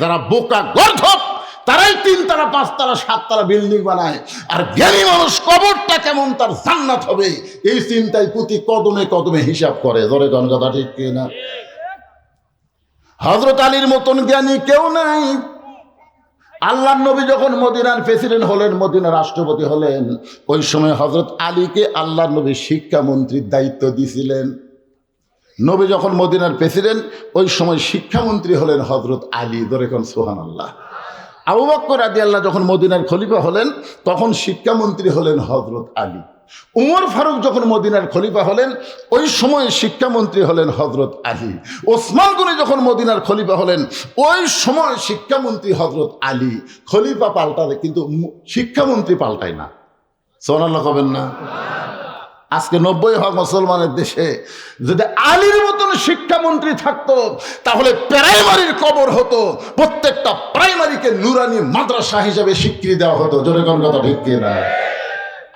যারা বোকা গর্ধব তারাই 3 তারা 5 তারা 7 তারা বিল্ডিং বানায়, আর জ্ঞানী মানুষ কবরটা কেমন তার জান্নাত হবে এই চিন্তায় প্রতি কদমে কদমে হিসাব করে। জোরে কোন কথা ঠিক কিনা? হযরত আলীর মতন জ্ঞানী কেউ নাই। আল্লাহর নবী যখন মদিনার প্রেসিডেন্ট হলেন, মদিনার রাষ্ট্রপতি হলেন, ওই সময় হযরত আলীকে আল্লাহর নবী শিক্ষামন্ত্রীর দায়িত্ব দিয়েছিলেন। নবী যখন মদিনার প্রেসিডেন্ট, ওই সময় শিক্ষামন্ত্রী হলেন হযরত আলী। ধরে কোন সুবহানাল্লাহ। আবু বকর রাদিয়াল্লাহু যখন মদিনার খলিফা হলেন, তখন শিক্ষামন্ত্রী হলেন হযরত আলী। উমর ফারুক যখন মদিনার খলিফা হলেন, ওই সময় শিক্ষামন্ত্রী হলেন হযরত আলী। ওসমান গনি যখন মদিনার খলিফা হলেন, ওই সময় শিক্ষামন্ত্রী হযরত আলী। খলিফা পাল্টাবে কিন্তু শিক্ষামন্ত্রী পাল্টায় না। সুবহানাল্লাহ কবেন না? আজকে 90% মুসলমানের দেশে যদি আলীর মতন শিক্ষামন্ত্রী থাকতো, তাহলে প্রাইমারির কবর হতো, প্রত্যেকটা প্রাইমারিকে নুরানি মাদ্রাসা হিসেবে স্বীকৃতি দেওয়া হতো। জোরে কোন কথা ঠিক কিনা?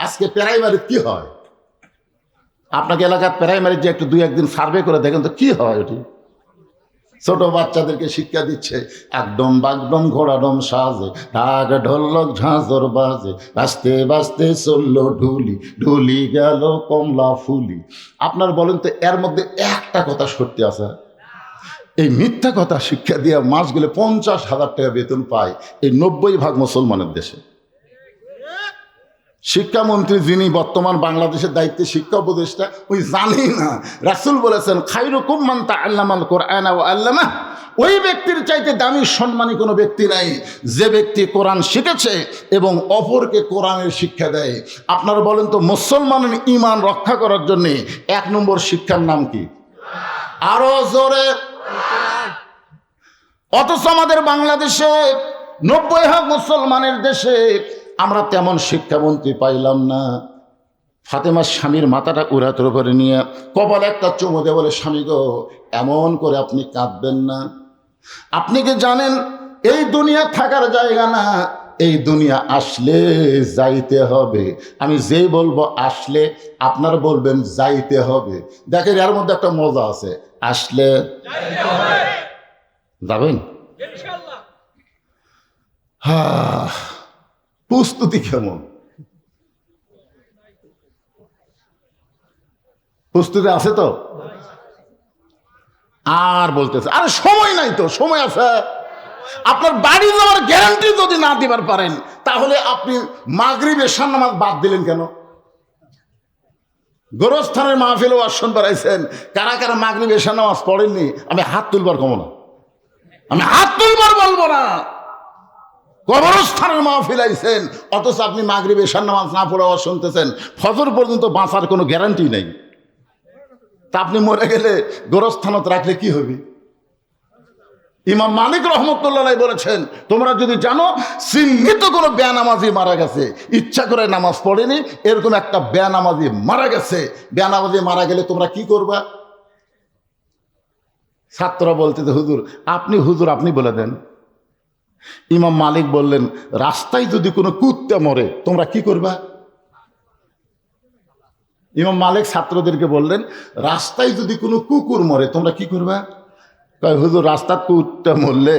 আজকে প্রাইমারি কি হয়? আপনাকে এলাকার প্রাইমারি যে একটু 2-1 দিন সার্ভে করে দেখেন তো কি হয়। ওটি ছোট বাচ্চাদেরকে শিক্ষা দিচ্ছে, একদম বাগডম ঘোড়াডম সাজে, ঢাক ঢোলক ঝাঁঝর বাজে, বাজতে বাজতে চললো ঢুলি, ঢুলি গেল কমলা ফুলি। আপনার বলেন তো এর মধ্যে একটা কথা সত্যি আছে? এই মিথ্যা কথা শিক্ষা দিয়ে মাস গেলে 50,000 টাকা বেতন পায় এই 90% মুসলমানের দেশে। শিক্ষামন্ত্রী যিনি বর্তমান বাংলাদেশের দায়িত্বে, শিক্ষা উপদেষ্টা, ওই জানি না। রাসূল বলেছেন খায়রুকুম মান তাআল্লামাল কুরআনা ওয়া আল্লামাহ। ওই ব্যক্তির চাইতে দামি সম্মানী কোনো ব্যক্তি নাই যে ব্যক্তি কোরআন শিখেছে এবং অপরকে কোরআনের শিক্ষা দেয়। আপনারা বলেন তো মুসলমানের ঈমান রক্ষা করার জন্য 1 নম্বর শিক্ষার নাম কি? আরো জোরে। অথচ আমাদের বাংলাদেশে 90% মুসলমানের দেশে আমরা তেমন শিক্ষামন্ত্রী পাইলাম না। ফাতেমার স্বামীর মাথাটা উড়াতের উপরে নিয়ে কপালে একটা চুমো দিয়ে বলে, স্বামী গো এমন করে আপনি কাঁদবেন না। আপনি কি জানেন এই দুনিয়া থাকার জায়গা না, এই দুনিয়া আসলে যাইতে হবে। আমি যেই বলবো আসলে, আপনারা বলবেন যাইতে হবে। দেখেন এর মধ্যে একটা মজা আছে, আসলে যাবেন। হ্যাঁ, প্রস্তুতি কেমন? প্রস্তুতি আছে তো? আর বলতেছে আরে সময় নাই তো, সময় আছে। আপনার বাড়ি যাওয়ার গ্যারান্টি যদি না দিবার পারেন, তাহলে আপনি মাগরিব এশার নামাজ বাদ দিলেন কেন? গোরস্থানের মাহফিলেও আসন বাড়াইছেন, কারা কারা মাগরিব এশার নামাজ পড়েননি? আমি হাত তুলবার কমো না, আমি হাত তুলবার বলবো না। কবরস্থানের মাহফিল আইছেন, অথচ আপনি মাগরিব এশার নামাজ না পড়ে আওয়াজ শুনতেছেন। ফজর পর্যন্ত বাঁচার কোনো গ্যারান্টি নেই। তা আপনি মরে গেলে গোরস্থানত রাখলে কি হবে? ইমাম মালিক রহমতুল্লাহ বলেছেন, তোমরা যদি জানো চিহ্নিত কোনো বেনামাজি মারা গেছে, ইচ্ছা করে নামাজ পড়েনি, এরকম একটা বেনামাজি মারা গেছে, বেনামাজি মারা গেলে তোমরা কি করবা? ছাত্ররা বলতেছে হুজুর আপনি বলে দেন। ইমাম মালিক বললেন, রাস্তায় যদি কোনো কুত্তা মরে তোমরা কি করবা? ইমাম মালিক ছাত্রদেরকে বললেন, রাস্তায় যদি কোনো কুকুর মরে তোমরা কি করবা? হুজুর রাস্তার কুত্তা মরলে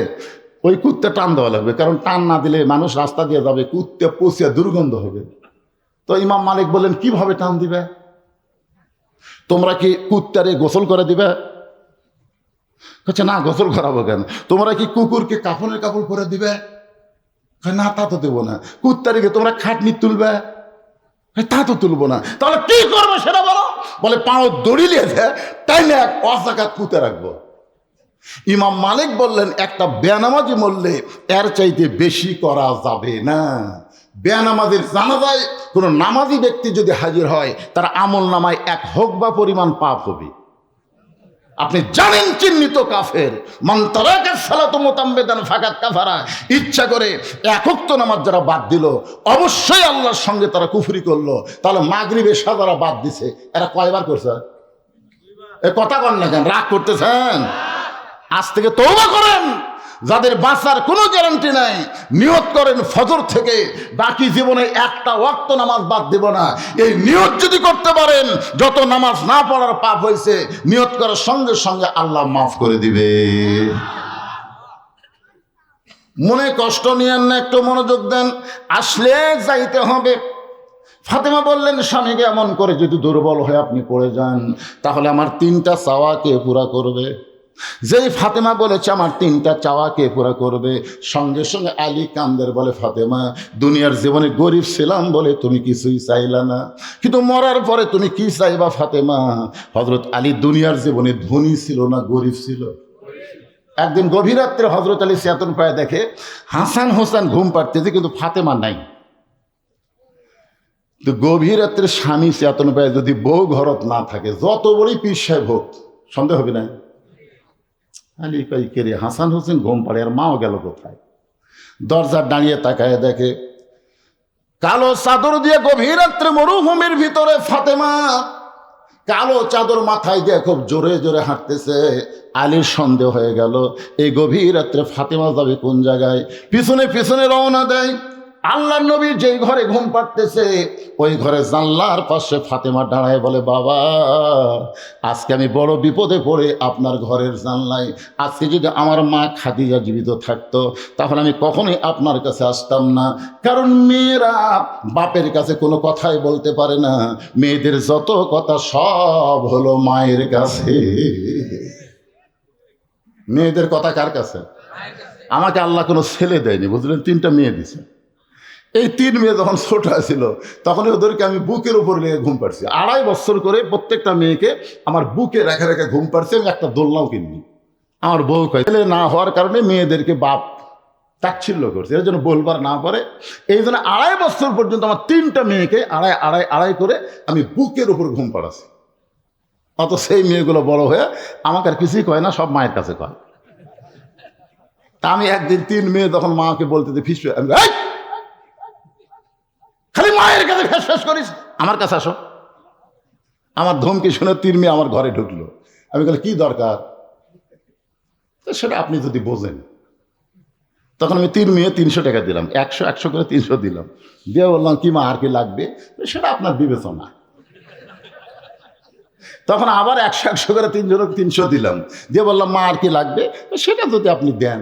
ওই কুত্তা টান দেওয়া লাগবে, কারণ টান না দিলে মানুষ রাস্তা দিয়ে যাবে, কুত্তা পচিয়া দুর্গন্ধ হবে। তো ইমাম মালিক বললেন, কিভাবে টান দিবে? তোমরা কি কুত্তারে গোসল করে দিবে? আচ্ছা না, গোসল করাবো কেন? তোমরা কি কুকুরকে কাফনের কাপড় পরে দিবে? না, তা তো দেবো না। কুত্তারিকে তোমরা খাটনি তুলবে? তা তো তুলবো না। তাহলে কি করবো সেটা বলো। বলে পাও দড়ি লিয়েছে, তাইলে এক অজাকাত পুঁতে রাখবো। ইমাম মালিক বললেন, একটা বেনামাজি মরলে এর চাইতে বেশি করা যাবে না। বেনামাজির জানাজায় কোনো নামাজি ব্যক্তি যদি হাজির হয়, তার আমল নামায় এক হোকবা পরিমাণ পাপ হবে। আপনি জানেন চিহ্নিত কাফের, মান তারাকা সালাতু মুতাম্মিদান ফাকাত কাফারা, ইচ্ছা করে এক ওয়াক্ত নামাজ যারা বাদ দিল, অবশ্যই আল্লাহর সঙ্গে তারা কুফরি করলো। তাহলে মাগরিব এশা যারা বাদ দিছে, এরা কয়বার করছে? এ কথা কন না কেন, রাগ করতেছেন? আজ থেকে তওবা করেন। যাদের বাঁচার কোনো গ্যারান্টি নাই, নিয়ত করেন ফজর থেকে বাকি জীবনে একটা ওয়াক্ত নামাজ বাদ দেব না। এই নিয়ত যদি করতে পারেন, যত নামাজ না পড়ার পাপ হয়েছে নিয়ত করার সঙ্গে সঙ্গে আল্লাহ মাফ করে দিবে। মনে কষ্ট নিয়েন না, একটু মনোযোগ দেন। আসলে যাইতে হবে। ফাতেমা বললেন, স্বামীকে এমন করে যদি দুর্বল হয়ে আপনি পড়ে যান, তাহলে আমার 3টা চাওয়া কে পুরা করবে? যেই ফাতেমা বলেছে আমার 3টা চাওয়া কে পুরা করবে, সঙ্গে সঙ্গে আলী কান্দের বলে, ফাতেমা দুনিয়ার জীবনে গরিব ছিলাম বলে তুমি কিছুই চাইলা না, কিন্তু মরার পরে তুমি কি চাইবা ফাতেমা? হযরত আলী দুনিয়ার জীবনে ধনী ছিল না গরিব ছিল? একদিন গভীর রাত্রে হযরত আলী চেতন পায়, দেখে হাসান হোসেন ঘুম পাড়তেছে কিন্তু ফাতেমা নাই। তো গভীর রাত্রে স্বামী চেতন পায়, যদি বউ ঘরত না থাকে, যত বড়ই পীর সাহেব হোক, সন্দেহ হবে না। আলী কই কে রে, হাসান হোসেন ঘুম পাড়ে, আর মাও গেল কোথায়? দরজার দাঁড়িয়ে তাকায় দেখে কালো চাদর দিয়ে গভীর রাত্রে মরুভূমির ভিতরে ফাতেমা কালো চাদর মাথায় দিয়ে খুব জোরে জোরে হাঁটতেছে। আলীর সন্দেহ হয়ে গেল, এই গভীর রাত্রে ফাতেমা যাবে কোন জায়গায়। পিছনে পিছনে রওনা দেয়। আল্লাহর নবী যেই ঘরে ঘুম পাড়তেছে, ওই ঘরে জানলার পাশে ফাতেমা দাঁড়ায় বলে, বাবা আজকে আমি বড় বিপদে পড়ে আপনার ঘরের জানলায়। আজকে যদি আমার মা খাদিজা জীবিত থাকতো, তাহলে আমি কখনোই আপনার কাছে আসতাম না। কারণ মেয়েরা বাপের কাছে কোনো কথাই বলতে পারে না, মেয়েদের যত কথা সব হলো মায়ের কাছে। মেয়েদের কথা কার কাছে? আমাকে আল্লাহ কোনো ছেলে দেয়নি, বুঝলেন, 3টা মেয়ে দিছে। এই 3 মেয়ে যখন ছোট ছিল, তখন ওদেরকে আমি বুকের উপর নিয়ে ঘুম পাড়ছি। 2.5 বছর করে প্রত্যেকটা মেয়েকে আমার বুকে রেখে রেখে ঘুম পাড়ছি। আমি একটা দোলনাও কিনি। আমার বউ কয়, ছেলে না হওয়ার কারণে মেয়েদেরকে বাপ তাচ্ছিল্য করছে, এর জন্য বলবার না পারে। এই জন্য 2.5 বছর পর্যন্ত আমার 3টা মেয়েকে আড়াই করে আমি বুকের উপর ঘুম পাড়াছি। অত সেই মেয়েগুলো বড় হয়ে আমাকে আর কিছুই কয় না, সব মায়ের কাছে কয়। তা আমি একদিন 3 মেয়ে যখন মাকে বলতে ফিস, আমি খালি মায়ের কাছে ফেস ফেস করিস, আমার কাছে আসো। আমার ধমকি শুনে 3 মেয়ে আমার ঘরে ঢুকলো। আমি বলি, কি দরকার? সেটা আপনি যদি বোঝেন। তখন আমি 3 মেয়ে 300 টাকা দিলাম, 100 100 করে 300 দিলাম, দিয়ে বললাম কি মা আর কি লাগবে, সেটা আপনার বিবেচনা। তখন আবার 100 100 করে 300 দিলাম, দিয়ে বললাম মা আর কি লাগবে, সেটা যদি আপনি দেন।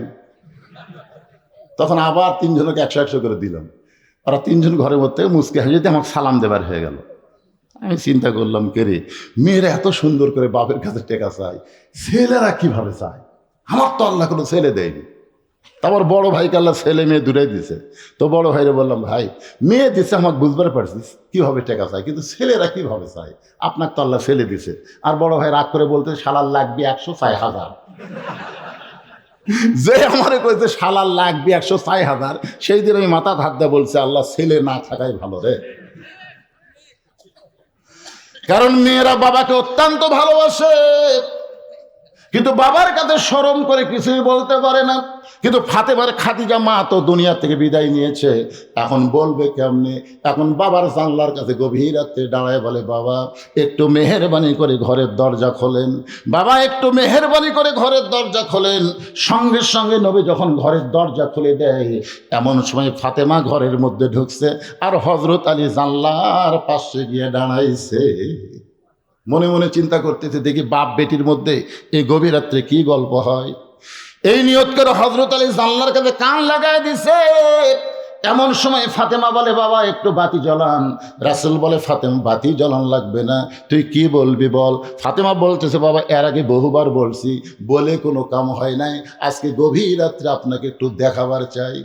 তখন আবার 3 জনকে 100 100 করে দিলাম। ওরা 3 জন ঘরের মধ্যে মুচকে হাসি দিয়ে আমাকে সালাম দেবার হয়ে গেল। আমি চিন্তা করলাম, কে রে, মেয়েরা এত সুন্দর করে বাপের কাছে টেকা চায়, ছেলেরা কিভাবে চায়? আমার তো আল্লাহ কোনো ছেলে দেয়নি। তারপর বড় ভাইকে আল্লাহ ছেলে মেয়ে দূরে দিছে। তো বড় ভাইরে বললাম, ভাই মেয়ে দিছে আমাকে বুঝবার পারছিস কীভাবে টেকা চায়, কিন্তু ছেলেরা কীভাবে চায়? আপনাকে তো আল্লাহ ছেলে দিছে। আর বড় ভাই রাগ করে বলতে, শালার লাগবে 100 চাই 1000। যে আমারে কইছে শালার লাগবে 100 চাই 1000, সেই দিন আমি মাথা হাত দিয়ে বলছে, আল্লাহ ছেলে না থাকাই ভালো রে। কারণ মেয়েরা বাবাকে অত্যন্ত ভালোবাসে, কিন্তু বাবার কাছে শরম করে কিছুই বলতে পারে না। কিন্তু ফাতেমার খাদিজা মা তো দুনিয়া থেকে বিদায় নিয়েছে, এখন বলবে কেমনে? এখন বাবার জানলার কাছে গভীর রাতে দাঁড়ায় বলে, বাবা একটু মেহেরবানি করে ঘরের দরজা খোলেন, বাবা একটু মেহেরবানি করে ঘরের দরজা খোলেন। সঙ্গে সঙ্গে নবী যখন ঘরের দরজা খুলে দেয়, এমন সময় ফাতেমা ঘরের মধ্যে ঢুকছে, আর হযরত আলী জানলার পাশে গিয়ে দাঁড়াইছে। মনে মনে চিন্তা করতেছে, দেখি বাপ বেটির মধ্যে এই গভীর রাত্রে কি গল্প হয়। এই নিয়ত করে হযরত আলী জানলার কাছে কান লাগায় দিছে। এমন সময় ফাতেমা বলে, বাবা একটু বাতি জ্বলান। রাসূল বলে, ফাতেমা বাতি জ্বলান লাগবে না, তুই কি বলবি বল। ফাতেমা বলতেছে, বাবা এর আগে বহুবার বলছি, বলে কোনো কাম হয় নাই, আজকে গভীর রাত্রে আপনাকে একটু দেখাবার চাই,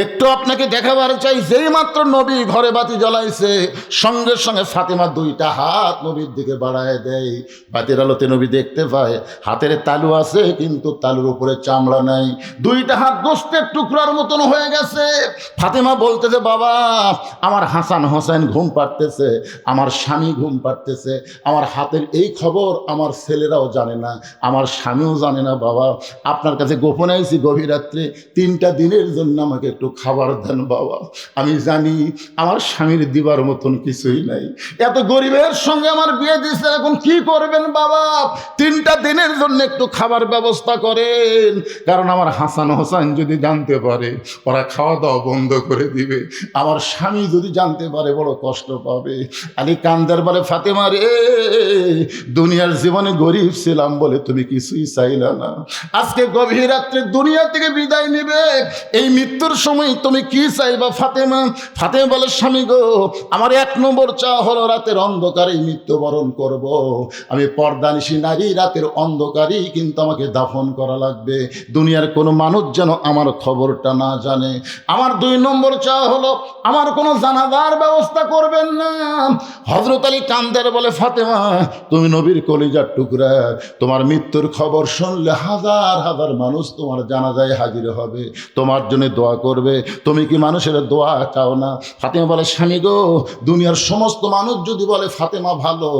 একটু আপনাকে দেখাবার চাই। যেই মাত্র নবী ঘরে বাতি জ্বলাইছে, সঙ্গে সঙ্গে ফাতেমা 2টা হাত নবীর দিকে বাড়ায় দেয়। বাতির আলোতে নবী দেখতে পায় হাতের তালু আছে, কিন্তু তালুর উপরে চামড়া নাই, 2টা হাত গোস্তের টুকরার মতন হয়ে গেছে। ফাতেমা বলতেছে, বাবা আমার হাসান হোসেন ঘুম পাড়তেছে, আমার স্বামী ঘুম পাড়তেছে, আমার হাতের এই খবর আমার ছেলেরাও জানে না, আমার স্বামীও জানে না। বাবা আপনার কাছে গোপনে আইছি গভীর রাত্রে, 3টা দিনের জন্য আমাকে একটু খাবার দেন বাবা, আমি জানি আমার স্বামীর দিবার মতন কিছুই নাই, এত গরিবের সঙ্গে আমার বিয়ে দিয়েছে, এখন কি করবেন বাবা, 3টা দিনের জন্য একটু খাবার ব্যবস্থা করেন। কারণ আমার হাসান হোসেন যদি জানতে পারে, ওরা খাওয়া দাওয়া বন্ধ করে দিবে, আমার স্বামী যদি জানতে পারে বড় কষ্ট পাবে। আলী কান্দার বলে, ফাতেমা রে, দুনিয়ার জীবনে গরিব ছিলাম বলে তুমি কিছুই চাইলা না, আজকে গভীর রাত্রে দুনিয়া থেকে বিদায় নিবে, এই মৃত্যুর সময় তুমি কি চাইবা ফাতেমা? ফাতেমা বলে, স্বামী গো, আমার 1 নম্বর চাওয়া হলো রাতের অন্ধকারে মৃত্যুবরণ করব। আমি পর্দানিশী নারী, রাতের অন্ধকারেই কিন্তু আমাকে দাফন করা লাগবে, দুনিয়ার কোনো মানুষ যেন আমার খবরটা না জানে। আমার 2 নম্বর চাওয়া হলো আমার কোনো জানাজার ব্যবস্থা করবেন না। হযরত আলী কান্দের বলে, ফাতেমা তুমি নবীর কলিজার টুকরা, তোমার মৃত্যুর খবর শুনলে হাজার হাজার মানুষ তোমার জানাজায় হাজির হবে, তোমার জন্য দোয়া করবে, তুমি কি মানুষের দোয়া চাও না? ফাতেমা বলে, স্বামী গো, দুনিয়ার সমস্ত মানুষ যদি বলে ফাতেমা ভালো,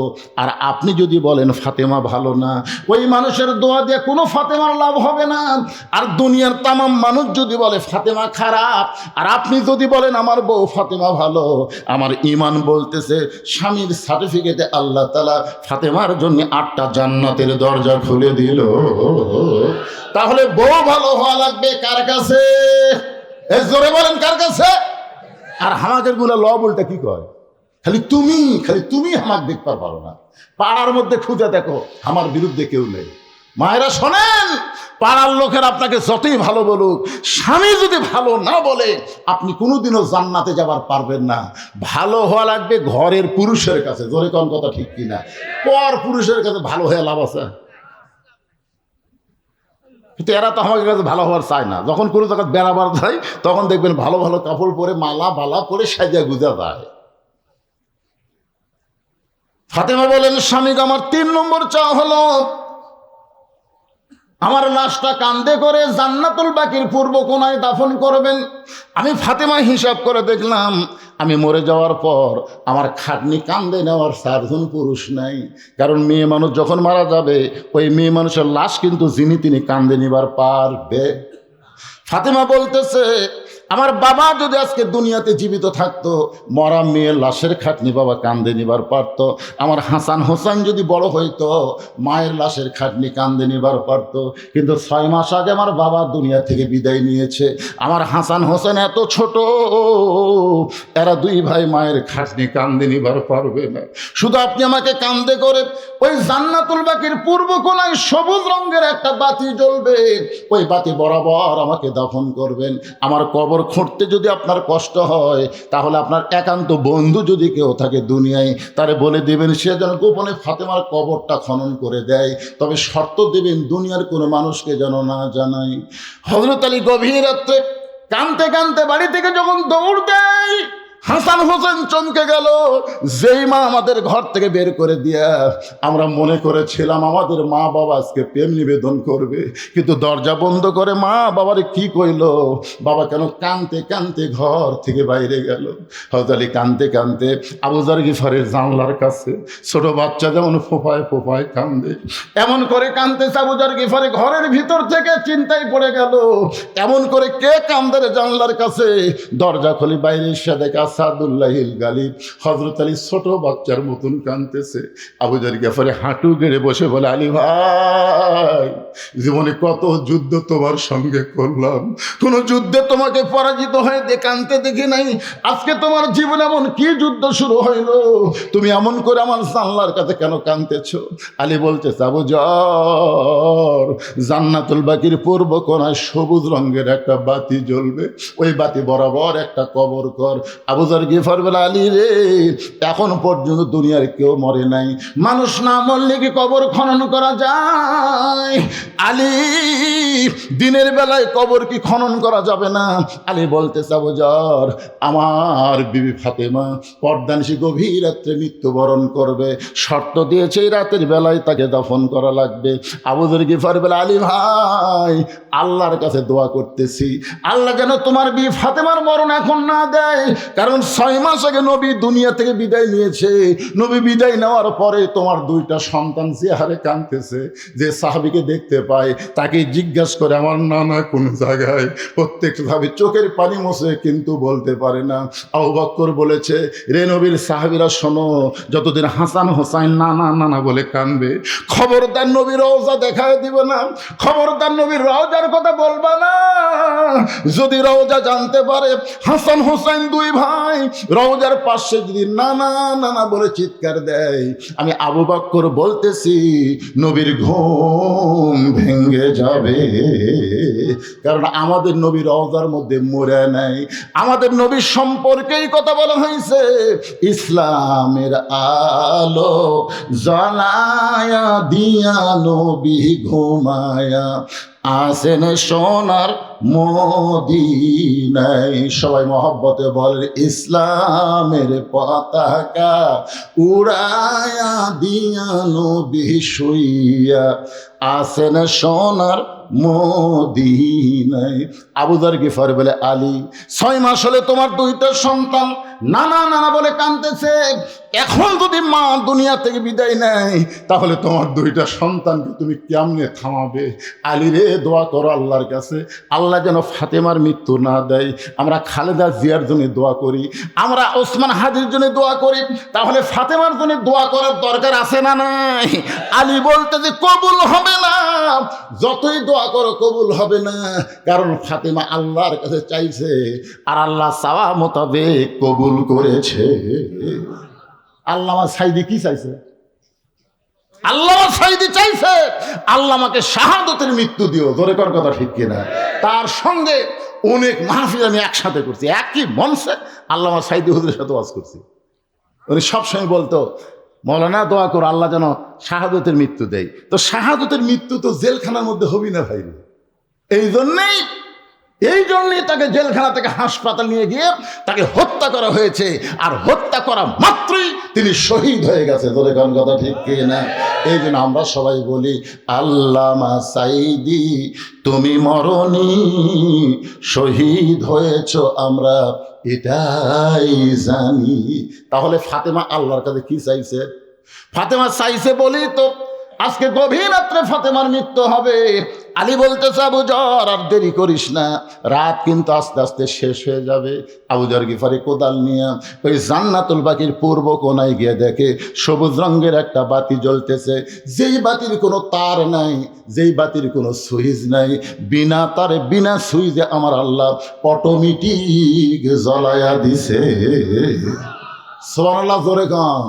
আর আপনি যদি বলেন ফাতেমা ভালো না, ওই মানুষের দোয়া দিয়ে কোনো ফাতেমার লাভ হবে না। আর দুনিয়ার তামাম মানুষ যদি বলে ফাতেমা খারাপ, আর আপনি যদি বলেন আমার বউ ফাতেমা ভালো, আমার ঈমান বলতেছে স্বামীর সার্টিফিকেটে আল্লাহ তাআলা ফাতেমার জন্য 8টা জান্নাতের দরজা খুলে দিল। তাহলে বউ ভালো হওয়া লাগবে কার কাছে? জোরে বলেন কার কাছে? আর হামাকের গুলা ল বলতে কি কয়, খালি তুমি হামাক দেখতে পারো না, পাড়ার মধ্যে খুঁজে দেখো আমার বিরুদ্ধে কেউ নেই। মায়েরা শোনেন, পাড়ার লোকের আপনাকে যতই ভালো বলুক, স্বামী যদি ভালো না বলে আপনি কোনোদিনও জান্নাতে যাবার পারবেন না। ভালো হওয়া লাগবে ঘরের পুরুষের কাছে। জোরে কোন কথা ঠিক কিনা? পর পুরুষের কাছে ভালো হয়ে লাভ আছে? কিন্তু এরা তো আমাদের কাছে ভালো হওয়ার চায় না। যখন কোনো জায়গায় বেড়াবার যায় তখন দেখবেন ভালো ভালো কাপড় পরে, মালা বালা পরে সাজিয়া গুজা যায়। ফাতেমা বলেন, স্বামী আমার 3 নম্বর চাওয়া হলো আমার লাশটা কান্দে করে জান্নাতুল বাকির পূর্ব কোণায় দাফন করবেন। আমি ফাতেমা হিসাব করে দেখলাম, আমি মরে যাওয়ার পর আমার খাটনি কান্দে নেওয়ার 4 জন পুরুষ নাই। কারণ মেয়ে মানুষ যখন মারা যাবে, ওই মেয়ে মানুষের লাশ কিন্তু যিনি তিনি কান্দে নিবার পারবে। ফাতেমা বলতেছে, আমার বাবা যদি আজকে দুনিয়াতে জীবিত থাকতো, মরা মেয়ের লাশের খাটনি বাবা কান্দে নিবার পারতো। আমার হাসান হোসেন যদি বড় হইতো, মায়ের লাশের খাটনি কান্দে নিবার পারতো। কিন্তু 6 মাস আগে আমার বাবা দুনিয়া থেকে বিদায় নিয়েছে। আমার হাসান হোসেন এত ছোট, এরা 2 ভাই মায়ের খাটনি কান্দে নিবার পারবে না। শুধু আপনি আমাকে কান্দে করে ওই জান্নাতুল বাকির পূর্ব কোণায় সবুজ রঙের একটা বাতি জ্বলবে, ওই বাতি বরাবর আমাকে দাফন করবেন। আমার কবর খুঁড়তে যদি আপনার কষ্ট হয়, তাহলে আপনার একান্ত বন্ধু যদি কেউ থাকে দুনিয়ায়, তারে বলে দেবেন সে যেন গোপনে ফাতেমার কবরটা খনন করে দেয়। তবে শর্ত দেবেন দুনিয়ার কোনো মানুষকে যেন না জানাই। হযরত আলী গভীর রাত্রে কাঁদতে কাঁদতে বাড়ি থেকে যখন দৌড় দেয়, হাসান হোসেন চমকে গেল। যেই মা আমাদের ঘর থেকে বের করে দিয়া আমরা মনে করেছিলাম আমাদের মা বাবা আজকে প্রেম নিবেদন করবে, কিন্তু দরজা বন্ধ করে মা বাবারে কি কইল, বাবা কেন কাঁদতে কাঁদতে ঘর থেকে বাইরে গেল। হযরত আলী কাঁদতে কাঁদতে আবু যর গিফারের জানলার কাছে, ছোট বাচ্চা যেমন ফোঁপায় ফোঁপায় কান্দে, এমন করে কাঁদতেছে আবু যর গিফারে। ঘরের ভিতর থেকে চিন্তায় পড়ে গেল, এমন করে কে কান্দে রে জানলার কাছে। দরজা খুলে বাইরে এসে দেখা সাদুল্লাহিল গালিব হযরত আলী ছোট বাচ্চার মতন কাঁদতেছে। আবু যর গিফারি হাঁটু গেড়ে বসে বলে, আলী ভাই, জীবনে কত যুদ্ধ তোমার সঙ্গে করলাম, কোন যুদ্ধে তোমাকে পরাজিত হয়ে কাঁদতে দেখি নাই। আজকে তোমার জীবনে এমন কি যুদ্ধ শুরু হইল, তুমি এমন করে আমার জানলার কাছে কেন কাঁদতেছ? আলী বলতেছে, আবু যর, জান্নাতুল বাকির পূর্ব কোণায় সবুজ রঙের একটা বাতি জ্বলবে, ওই বাতি বরাবর একটা কবর কর। আবু যর গিফার বলে, আলী রে, এখন পর্যন্ত দুনিয়ার কেউ মরে নাই, মানুষ না মরলে কি কবর খনন করা যায়? আলী, দিনের বেলায় কবর কি খনন করা যাবে না? আলী বলতেছে, আবু যর, আমার বিবি ফাতেমা পর্দানিশী গভীর রাত্রে মৃত্যুবরণ করবে, শর্ত দিয়েছে এই রাতের বেলায় তাকে দাফন করা লাগবে। আবু যর গিফার বলে, আলী ভাই, আল্লাহর কাছে দোয়া করতেছি, আল্লাহ যেন তোমার বিবি ফাতেমার মরণ এখন না দেয়, কারণ 6 মাস আগে নবী দুনিয়া থেকে বিদায় নিয়েছে। নবী বিদায় নেওয়ার পরে তোমার 2টা সন্তান চেহারে কাঁদতেছে। যে সাহাবীকে দেখতে পায় তাকে জিজ্ঞাসা করে আমার নানা কোন জায়গায়, প্রত্যেক সাহাবী চোখের পানি মোছে কিন্তু বলতে পারে না। আবু বকর বলেছে, রে নবীর সাহাবীরা শোনো, যতদিন হাসান হোসাইন নানা নানা বলে কাঁদবে, খবরদার নবীর রওজা দেখায় দিবে না, খবরদার নবীর রওজার কথা বলবা না। যদি রওজা জানতে পারে হাসান হোসাইন 2 ভাই রওজার পাশে যদি নানা নানা বলে চিৎকার দেয়, আমি আবু বকর বলতেছি নবীর ঘুম ভেঙে যাবে। কারণ আমাদের নবী রওজার মধ্যে মরে নাই, আমাদের নবীর সম্পর্কেই কথা বলা হয়েছে, ইসলামের আলো জ্বালায়া দিয়া নবী ঘুমায়া আসেন সোনার মদিনায়। সবাই মহব্বতে বলে, ইসলামের পতাকা উড়ায়া দিয়া নবী শুইয়া আসেন সোনার মদিনায়। আবু যর গিফার বলে, আলী, 6 মাস হলে তোমার 2টা সন্তান নানা নানা বলে কাঁদতেছে, এখন যদি মা দুনিয়া থেকে বিদায় নেয়, তাহলে তোমার 2টা সন্তানকে তুমি কেমনে থামাবে? আলী রে, দোয়া করো আল্লাহর কাছে, আল্লাহ যেন ফাতেমার মৃত্যু না দেয়। আমরা খালেদা জিয়ার জন্য দোয়া করি, আমরা ওসমান হাদির জন্য দোয়া করি, তাহলে ফাতেমার জন্য দোয়া করার দরকার আছে না নাই? আলী বলতে যে কবুল হবে না, যতই দোয়া করো কবুল হবে না, কারণ ফাতেমা আল্লাহর কাছে চাইছে, আর আল্লাহ চাওয়া মোতাবেক কবুল করেছে। আল্লামা সাইদি কি চাইছে? আল্লামা সাইদি চাইছে, আল্লাহ আমাকে শাহাদতের মৃত্যু দিও। ধরে কর কথা ঠিক কিনা? তার সঙ্গে অনেক মাহফিল আমি একসাথে করছি, একই মঞ্চে আল্লামা সাইদি হুজুরের সাথে ওয়াজ করছি। উনি সবসময় বলতো, মৌলানা দোয়া করো আল্লাহ যেন শাহাদতের মৃত্যু দেয়। তো শাহাদতের মৃত্যু তো জেলখানার মধ্যে হবি না ভাই। এই জন্যই তাকে জেলখানা থেকে হাসপাতাল নিয়ে গিয়ে তাকে হত্যা করা হয়েছে, আর হত্যা করা মাত্রই তিনি শহীদ হয়ে গেছে। তোদের কোন কথা ঠিক কি না? এই জন্য আমরা সবাই বলি, আল্লামা সাইদি তুমি মরনি, শহীদ হয়েছ আমরা এটাই জানি। তাহলে ফাতেমা আল্লাহর কাছে কি চাইছে? ফাতেমা চাইছে বলি তো আজকে গভীর রাত্রে ফাতেমার মৃত্যু হবে। আলী বলতেছে আবু যর আর দেরি করিস না, রাত কিন্তু আস্তে আস্তে শেষ হয়ে যাবে। আবু যর গিফারি কোদাল নিয়ে ওই জান্নাতুল বাকির পূর্ব কোনায় গিয়ে দেখে সবুজ রঙের একটা বাতি জ্বলতেছে, যেই বাতির কোনো তার নাই, যেই বাতির কোনো সুইচ নাই, বিনা তারে বিনা সুইচে আমার আল্লাহ অটোমেটিক জ্বলায়া দিছে। সুবহানাল্লাহ, জোরে কম।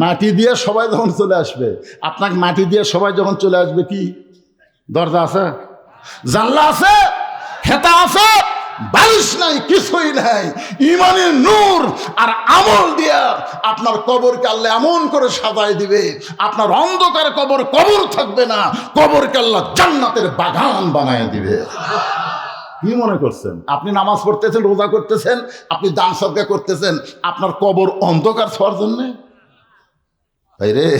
মাটি দিয়ে সবাই যখন চলে আসবে, আপনাকে মাটি দিয়ে সবাই যখন চলে আসবে, কি দরজা আছে, জানলা আছে, হেতা আছে, বালিশ নাই, কিছুই নাই, ইমানের নূর আর আমল দিয়া আপনার কবরকে আল্লাহ এমন করে সাজায় দিবে, আপনার অন্ধকার কবর কবর থাকবে না, কবরকে আল্লাহ জান্নাতের বাগান বানায় দিবে। কি মনে করছেন? আপনি নামাজ পড়তেছেন, রোজা করতেছেন, আপনি দান সদকা করতেছেন, আপনার কবর অন্ধকার ছোঁয়ার জন্যে? ভাই রে,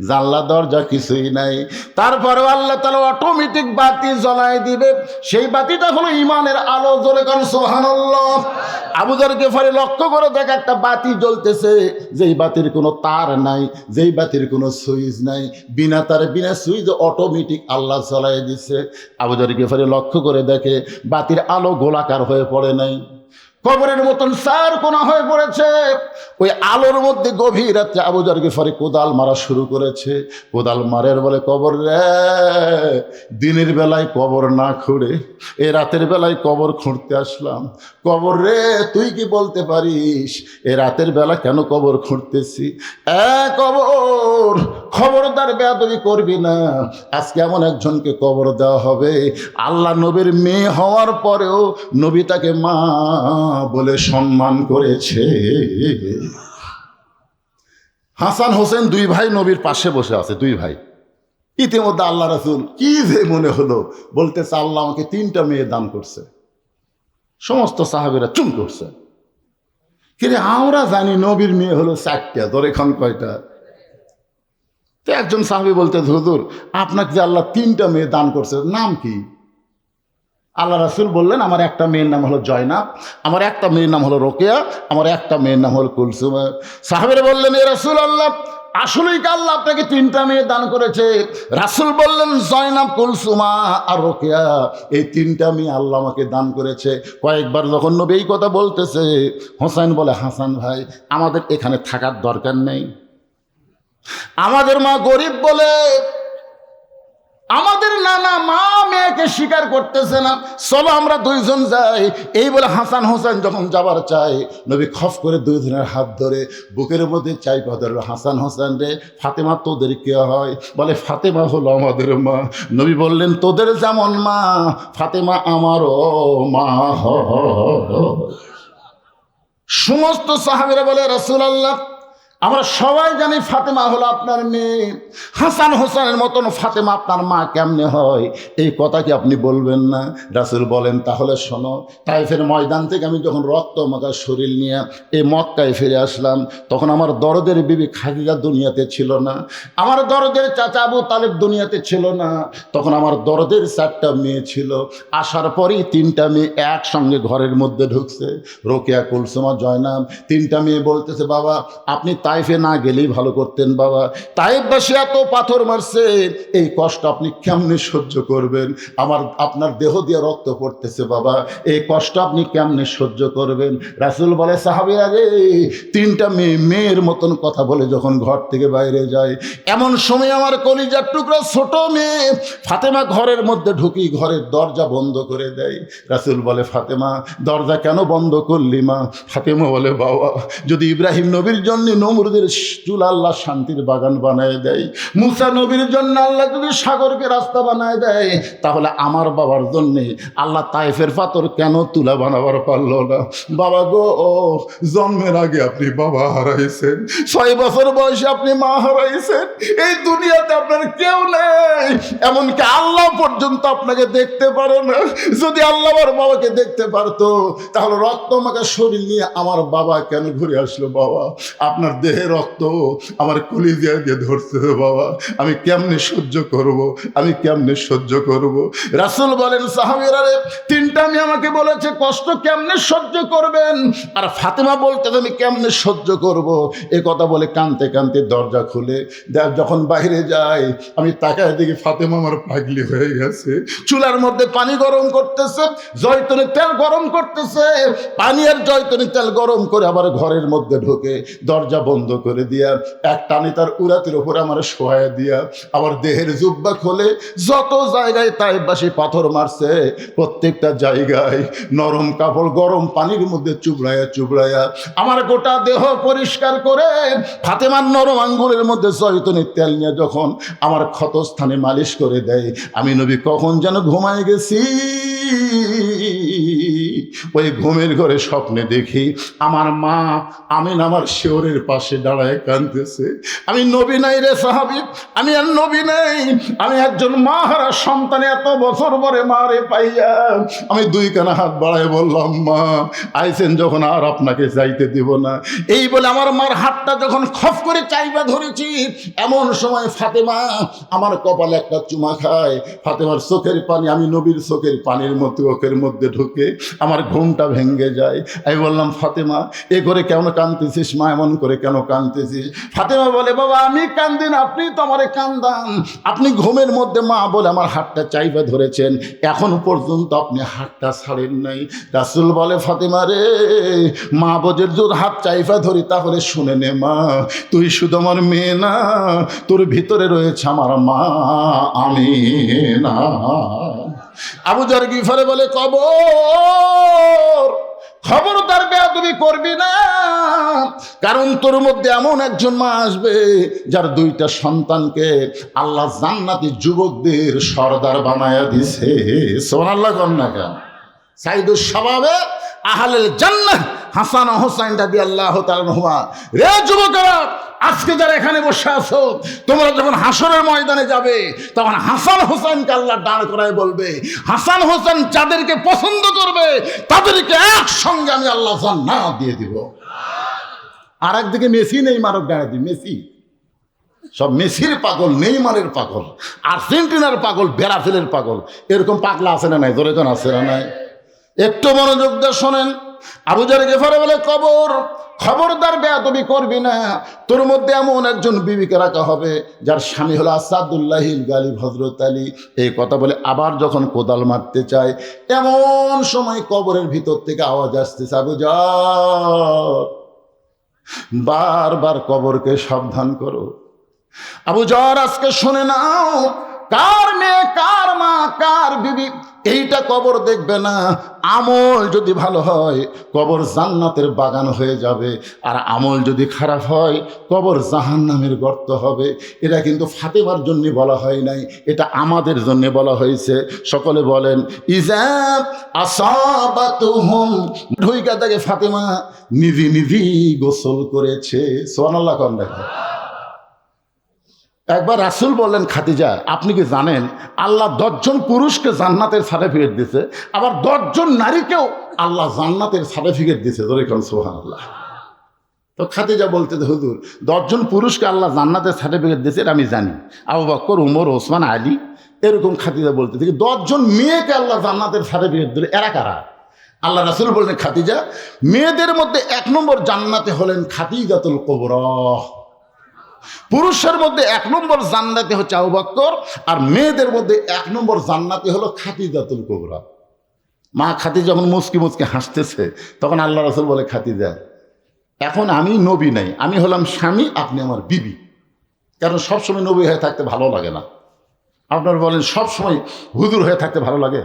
জানলা দরজা কিছুই নাই, তারপরেও আল্লাহ তাআলা অটোমেটিক বাতি জ্বলায় দিবে। সেই বাতিটা হলো ইমানের আলো। জোরে কারণ সুবহানাল্লাহ। আবু যর গিফারি লক্ষ্য করে দেখে একটা বাতি জ্বলতেছে, যেই বাতির কোনো তার নাই, যেই বাতির কোনো সুইচ নাই, বিনা তারে বিনা সুইচ অটোমেটিক আল্লাহ জ্বলায় দিচ্ছে। আবু যর গিফারি লক্ষ্য করে দেখে বাতির আলো গোলাকার হয়ে পড়ে নাই, কবরের মতন চার কোনা হয়ে পড়েছে। ওই আলোর মধ্যে গভীর রাত্রে আবু যর গিফারি কোদাল মারা শুরু করেছে। কোদাল মারের বলে, কবর রে, দিনের বেলায় কবর না খুঁড়ে এ রাতের বেলায় কবর খুঁড়তে আসলাম। কবর রে, তুই কি বলতে পারিস এ রাতের বেলা কেন কবর খুঁড়তেছি? কবর, খবরদার বেয়াদবি করবি না। আজকে এমন একজনকে কবর দেওয়া হবে, আল্লাহ নবীর মেয়ে হওয়ার পরেও নবী তাকে মা বলে সম্মান করেছে। হাসান হোসেন দুই ভাই নবীর পাশে বসে আছে, দুই ভাই। ইতিমধ্যে আল্লাহ রাসূল কি যে মনে হলো, বলতেছে আল্লাহ আমাকে 3টা মেয়ে দান করছে। সমস্ত সাহাবীরা চুপ করছে। কিন্তু আমরা জানি নবীর মেয়ে হলো 4টা, তোর এখন কয়টা? তো একজন সাহাবী বলতে, হুজুর আপনাকে যে আল্লাহ 3টা মেয়ে দান করছে, নাম কি? আল্লাহ রাসূল বললেন, আমার একটা মেয়ের নাম হলো জয়নাব, আমার একটা মেয়ের নাম হলো রোকেয়া, আমার একটা মেয়ের নাম হলো কুলসুমা। সাহাবীরা বললেন, এ রাসূলুল্লাহ, আসলেই কি আল্লাহ আপনাকে 3টা মেয়ে দান করেছে? রাসূল বললেন, জয়নাব, কুলসুমা আর রোকেয়া, এই 3টা মেয়ে আল্লাহ আমাকে দান করেছে। কয়েকবার যখন নবী এই কথা বলতেছে, হোসেন বলে, হাসান ভাই, আমাদের এখানে থাকার দরকার নেই, আমাদের মা গরিব বলে আমাদের নানা মা মেয়েকে স্বীকার করতেছে না, চলো আমরা 2জন যাই। এই বলে হাসান হোসেন যখন যাবার চায়, নবী খফ করে 2জনের হাত ধরে বুকের মধ্যে চাইপা ধরল, হাসান হোসেন রে, ফাতেমা তোদের কে হয়? বলে, ফাতেমা হলো আমাদের মা। নবী বললেন, তোদের যেমন মা, ফাতেমা আমারও মা। সমস্ত সাহাবীরা বলে, রাসূলুল্লাহ, আমরা সবাই জানি ফাতেমা হলো আপনার মেয়ে, হাসান হোসেনের মতন ফাতেমা আপনার মা কেমনে হয়? এই কথা কি আপনি বলবেন না? রাসূল বলেন, তাহলে শোনো, তাইফের ময়দান থেকে আমি যখন রক্ত মাখা শরীর নিয়ে এই মক্কায় ফিরে আসলাম, তখন আমার দরদের বিবি খাদিজা দুনিয়াতে ছিল না, আমার দরদের চাচা আবু তালেব দুনিয়াতে ছিল না। তখন আমার দরদের 4টা মেয়ে ছিল। আসার পরেই 3টা মেয়ে একসঙ্গে ঘরের মধ্যে ঢুকছে, রোকেয়া, কুলসুমা, জয়নাব। 3টা মেয়ে বলতেছে, বাবা আপনি তাইফে না গেলেই ভালো করতেন, বাবা তাইফবাসী এত পাথর মারছে, এই কষ্ট আপনি কেমনে সহ্য করবেন? আপনার দেহ দিয়ে রক্ত পড়তেছে, বাবা এই কষ্ট আপনি কেমনে সহ্য করবেন? রাসূল বলে, সাহাবীরা রে, 3টা মেয়ের মতন কথা বলে যখন ঘর থেকে বাইরে যায়, এমন সময় আমার কলিজার টুকরা ছোট মেয়ে ফাতেমা ঘরের মধ্যে ঢুকি ঘরের দরজা বন্ধ করে দেয়। রাসূল বলে, ফাতেমা দরজা কেন বন্ধ করলি মা? ফাতেমা বলে, বাবা যদি ইব্রাহিম নবীর জন্য নমরুদের চুল আল্লাহ শান্তির বাগান বানায় দেয়, মুসা নবীর জন্য আল্লাহ যদি সাগরকে রাস্তা বানায় দেয়, তাহলে আমার বাবার জন্যে আল্লাহ তাইফের পাথর কেন তুলা বানাবার পারলো না? বাবা গো, জন্মের আগে আপনি বাবা হারাইছেন, 6 বছর বয়সে আপনি মা হারাইছেন, এই দুনিয়াতে আপনার কেউ নেই, এমনকি আল্লাহ পর্যন্ত আপনাকে দেখতে পারে না। যদি আল্লাহ আমার বাবাকে দেখতে পারতো, তাহলে রক্ত মাখা শরীর নিয়ে আমার বাবা কেন ঘুরে আসলো? বাবা আপনার দেহে রক্ত আমার কলিজা দিয়ে ধরছে বাবা, আমি কেমনে সহ্য করব, আমি কেমনে সহ্য করব। রাসূল বলেন সাহাবীরা রে, তিনটা মেয়ে আমাকে বলেছে কষ্ট কেমনে সহ্য করবেন, আর ফাতেমা বলতে আমি কেমনে সহ্য করব। এ কথা বলে কাঁদতে কাঁদতে দরজা খুলে দেখ, যখন বাইরে যায় আমি তাকায় দেখি ফাতেমা আমার পাগলি হয়ে গেছে। চুলার মধ্যে পানি গরম করতেছে, জয়তুনের তেল গরম করতেছে, পানি আর জয়তুনের তেল গরম করে আবার ঘরের মধ্যে ঢোকে, দরজা বন্ধ করে দিয়া এক টানি তার উরাতের উপর আমার শোয়া দিয়া আবার দেহের জুব্বা খোলে, যত জায়গায় তাইবাসী পাথর মারছে প্রত্যেকটা জায়গায় নরম কাপড় গরম পানির মধ্যে চুবড়াইয়া চুবড়াইয়া আমার গোটা দেহ পরিষ্কার করে ফাতেমার নরম আঙ্গুলের মধ্যে জয়তুনের তেল নিয়ে যখন আমার ক্ষতস্থানে মালিশ করে দেয়, আমি নবী কখন যেন ঘুমায় গেছি। ওই ঘুমের ঘরে স্বপ্নে দেখি আমার মা আমিন আমার শিওরের পাশে দাঁড়ায় কাঁদতেছে। আমি নবী নাই রে সাহাবী, আমি আর নবী নাই, আমি একজন মা হারা সন্তান, এত বছর পরে মা রে পাইয়া আমি দুই কানা হাত বাড়ায় বললাম, মা আইছেন যখন আর আপনাকে যাইতে দিব না। এই বলে আমার মার হাতটা যখন খপ করে চাইবা ধরেছি, এমন সময় ফাতেমা আমার কপালে একটা চুমা খায়। ফাতেমার চোখের পানি আমি নবীর চোখের পানির মতো চোখের মধ্যে ঢুকে আমার ঘুমটা ভেঙে যায়। আমি বললাম, ফাতেমা এ করে কেন কাঁদতেছিস মা, এমন করে কেন কাঁদতেছিস? ফাতেমা বলে, বাবা আমি কান্দিন, আপনি তো আমারে কান্দান, আপনি ঘুমের মধ্যে মা বলে আমার হাতটা চাইবা ধরেছেন, এখন পর্যন্ত আপনি হাতটা ছাড়েন নাই। রাসূল বলে, ফাতেমা রে, মা বোঝের যদি হাত চাইবা ধরি তাহলে শুনে নে মা, তুই শুধু আমার মেয়ে না, তোর ভিতরে রয়েছে আমার মা আমিনা। আবু যর গিফারে বলে, কবর খবরদার বেয়াদবি করবি না, কারণ তোর মধ্যে এমন একজন মা আসবে যার দুইটা সন্তানকে আল্লাহ জান্নাতি যুবকদের সর্দার বানায়া দিছে। সুবহানাল্লাহ কন্যা কেন সাইদুস শাবাবে আহলুল জান্নাহ হাসান ও হুসাইন রাদিয়াল্লাহু তাআলা আনহুমা। রে যুবকেরা, আজকে যারা এখানে বসে আছো, তোমরা যখন হাসরের ময়দানে যাবে তখন হাসান হোসেনকে আল্লাহ দাঁড় করায় বলবে, হাসান হোসেন যাদেরকে পছন্দ করবে তাদেরকে একসঙ্গে আমি আল্লাহ জান্নাত দিয়ে দিব। আর একদিকে মেসি নেইমারও দাঁড়ায় দিই, মেসি সব মেসির পাগল, নেইমারের পাগল, আর্জেন্টিনার পাগল, ব্রাজিলের পাগল, এরকম পাগলা আছে না নাই? ধরে কোন আছে না নাই? একটু মনোযোগ দিয়ে শোনেন। আবু যর গিফারি বলে, কবর খবরদার বেয়াদবি করবি না, তোর মধ্যে এমন একজন বিবিকে রাখা হবে যার স্বামী হলো আসাদুল্লাহিল গালিব হযরত আলী। এই কথা বলে আবার যখন কোদাল মারতে চায়, এমন সময় কবরের ভিতর থেকে আওয়াজ আসতেছে, আবু যর বারবার কবরকে সাবধান করো। আবু যর আজকে শুনে নাও, কার মেয়ে, কার মা, কার বিবি এইটা কবর দেখবে না। আমল যদি ভালো হয় কবর জান্নাতের বাগান হয়ে যাবে, আর আমল যদি খারাপ হয় কবর জাহান্নামের গর্ত হবে। এটা কিন্তু ফাতেমার জন্য বলা হয় নাই, এটা আমাদের জন্য বলা হয়েছে। সকলে বলেন, ইজাব আসাবাতুহুম। ঢুইকা থেকে ফাতেমা নিজে নিজেই গোসল করেছে। সুবহানাল্লাহ কোন দেখো। একবার রাসূল বললেন, খাদিজা আপনি কি জানেন আল্লাহ 10 জন পুরুষকে জান্নাতের সার্টিফিকেট দিয়েছে, আবার 10 জন নারীকেও আল্লাহ জান্নাতের সার্টিফিকেট দিয়েছে। যেরকম সুবহানাল্লাহ। তো খাদিজা বলতে, হুজুর 10 জন পুরুষকে আল্লাহ জান্নাতের সার্টিফিকেট দিয়েছে এটা আমি জানি, আবু বকর, উমর, ওসমান, আলী, এরকম খাদিজা বলতে থেকে 10 জন মেয়েকে আল্লাহ জান্নাতের সার্টিফিকেট দিল, এরা কারা? আল্লাহ রাসূল বললেন, খাদিজা মেয়েদের মধ্যে 1 নম্বর জান্নাতে হলেন খাদিজাতুল কুবরা। পুরুষের মধ্যে 1 নম্বর জান্নাতে হচ্ছে আবু বকর, আর মেয়েদের মধ্যে 1 নম্বর জান্নাতে হলো খাদিজাতুল কুবরা। মা খাদিজা যখন মুচকি মুচকি হাসতেছে তখন আল্লাহ রাসূল বলে, খাদিজা এখন আমি নবী নাই, আমি হলাম স্বামী, আপনি আমার বিবি। কারণ সবসময় নবী হয়ে থাকতে ভালো লাগে না। আপনারা বলেন সবসময় হুজুর হয়ে থাকতে ভালো লাগে?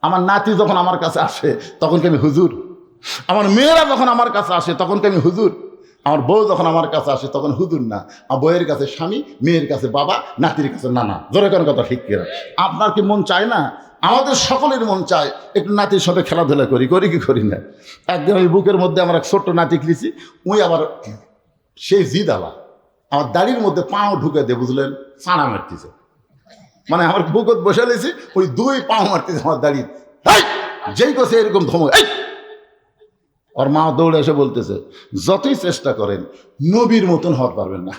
আমার নাতি যখন আমার কাছে আসে তখন কি আমি হুজুর? আমার মেয়েরা যখন আমার কাছে আসে তখন কি আমি হুজুর? আমার বউ যখন আমার কাছে আসে তখন হুজুর না, আমার বউয়ের কাছে স্বামী, মেয়ের কাছে বাবা, নাতির কাছে নানা। জোরে কোন কথা ঠিক কিনা? আপনার কি মন চায় না? আমাদের সকলের মন চায় একটু নাতির সাথে খেলাধুলা করি, করি কি করি না? একদিন ওই বুকের মধ্যে আমার এক ছোট্ট নাতি খেলেছি, ওই আবার সেই জিদ আলা আমার দাড়ির মধ্যে পাও ঢুকে দিয়ে, বুঝলেন, চানা মারতেছে। মানে আমার বুকত বসে লেছি, ওই 2 পাও মারতেছে আমার দাড়ি, যেই করছে এরকম ধমক, ওর মা দৌড়ে এসে বলতেছে, যতই চেষ্টা করেন নবীর মতন হতে পারবেন না।